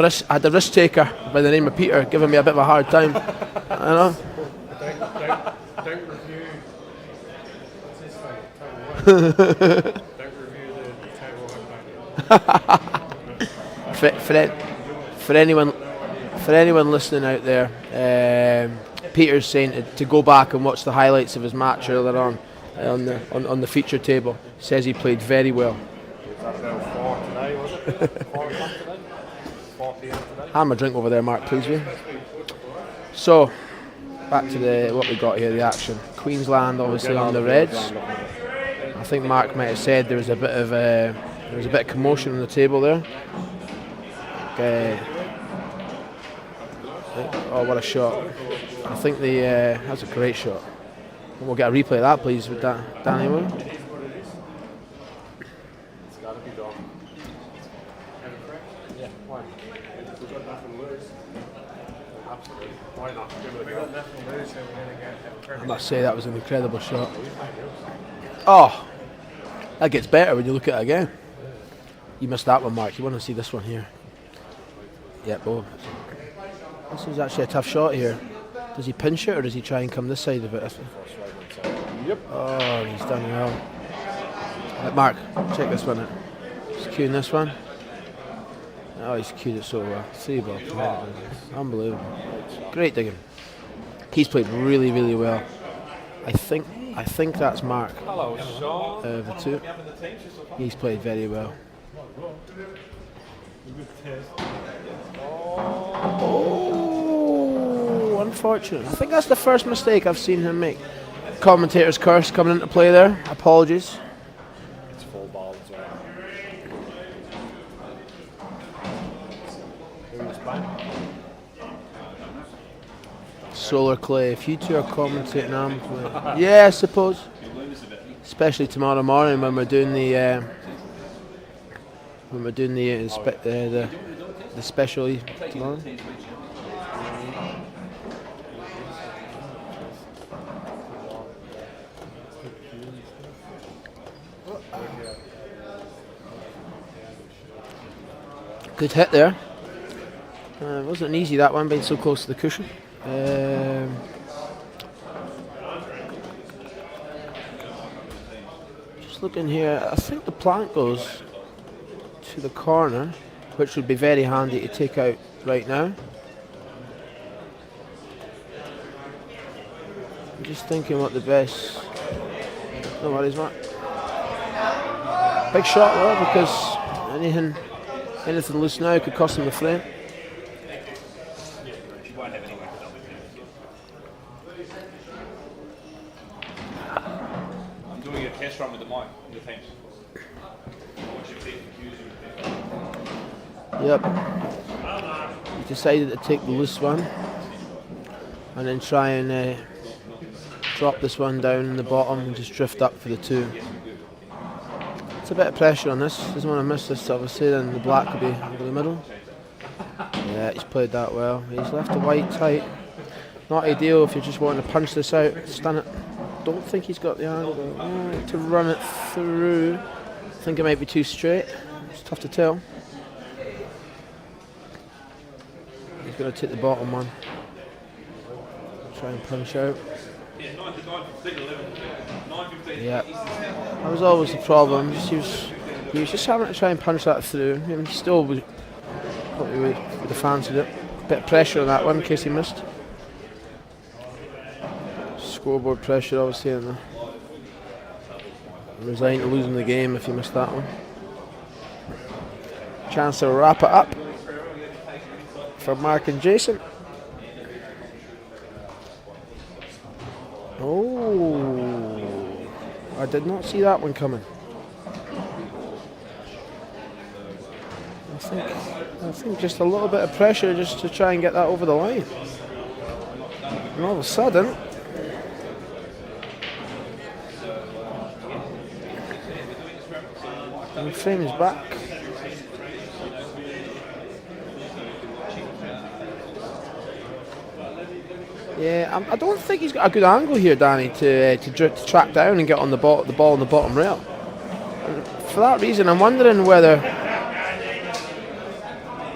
risk taker by the name of Peter giving me a bit of a hard time. I know. Don't review. What's this thing? Don't review the table. For anyone listening out there, Peter's saying to go back and watch the highlights of his match earlier on. on the feature table. Says he played very well. Was that about 4 today, was it? 4 o'clock today? 4 p.m. today? Have a drink over there, Mark, please, will you? So, back to what we got here, the action. Queensland obviously on the Reds. I think Mark might have said there was a bit of commotion on the table there. Oh, what a shot! I think that's a great shot. We'll get a replay of that, please, with Danny. Will? It's got to be done. Yeah, why? We've got nothing to lose. Absolutely. Why not? We got nothing to lose, so we're going to get. I must say that was an incredible shot. Oh, that gets better when you look at it again. You missed that one, Mark. You want to see this one here? Yeah, both. This is actually a tough shot here. Does he pinch it or does he try and come this side of it? Yep. Oh, he's done well. Mark, check this one out. He's cueing this one. Oh, he's cued it so well. 3 ball. Unbelievable. Great digging. He's played really, really well. I think that's Mark. Hello, Sean. The two. He's played very well. Oh, unfortunate. I think that's the first mistake I've seen him make. Commentator's curse coming into play there. Apologies. It's full ball as well. Who's back? Solar Clay. If you two are commentating, I'm playing. Yeah, I suppose. Especially tomorrow morning when we're doing the special tomorrow. Good hit there. It wasn't easy, that one, being so close to the cushion. Just looking here, I think the plank goes to the corner, which would be very handy to take out right now. I'm just thinking what the best. No worries, Mark. Big shot though, because anything loose now could cost him the frame. I'm doing a test run with the mic, the fence. Yep. He decided to take the loose one and then try and drop this one down in the bottom and just drift up for the 2. It's a bit of pressure on this. Doesn't want to miss this, obviously. Then the black could be over the middle. Yeah, he's played that well. He's left the white tight. Not ideal if you're just wanting to punch this out, stun it. Don't think he's got the angle to run it through. I think it might be too straight. It's tough to tell. He's going to take the bottom one. Try and punch out. Yeah, that was always the problem. He was just having to try and punch that through. And he still would have fancied it. A bit of pressure on that one in case he missed. Scoreboard pressure, obviously, and resign to losing the game if you missed that one. Chance to wrap it up for Mark and Jason. Oh, I did not see that one coming. I think just a little bit of pressure just to try and get that over the line. And all of a sudden, the frame is back. Yeah, I don't think he's got a good angle here, Danny, to track down and get on the ball on the bottom rail. And for that reason, I'm wondering whether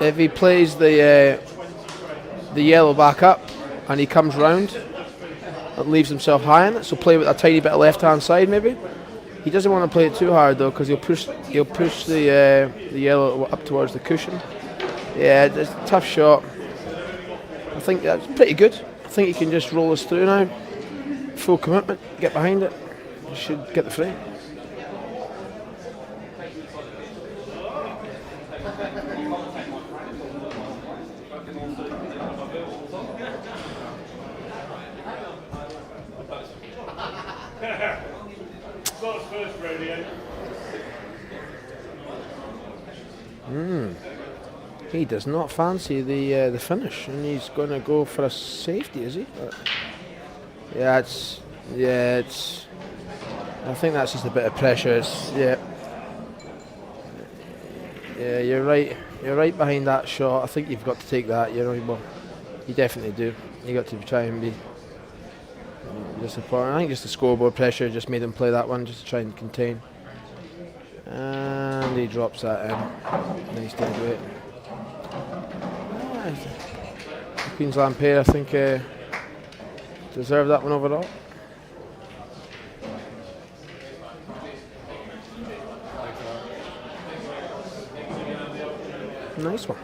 if he plays the yellow back up and he comes round, it leaves himself high in it. So play with a tiny bit of left-hand side, maybe. He doesn't want to play it too hard though, because he'll push the yellow up towards the cushion. Yeah, it's a tough shot. I think that's pretty good. I think he can just roll us through now. Full commitment, get behind it. should get the frame. He does not fancy the finish, and he's going to go for a safety, is he? Yeah, it's. I think that's just a bit of pressure. Yeah, you're right. You're right behind that shot. I think you've got to take that. Well, you definitely do. You got to try and be disappointed. I think just the scoreboard pressure just made him play that one just to try and contain. And he drops that in. Nice dead weight. The Queensland pair, I think, deserve that one overall. Nice one.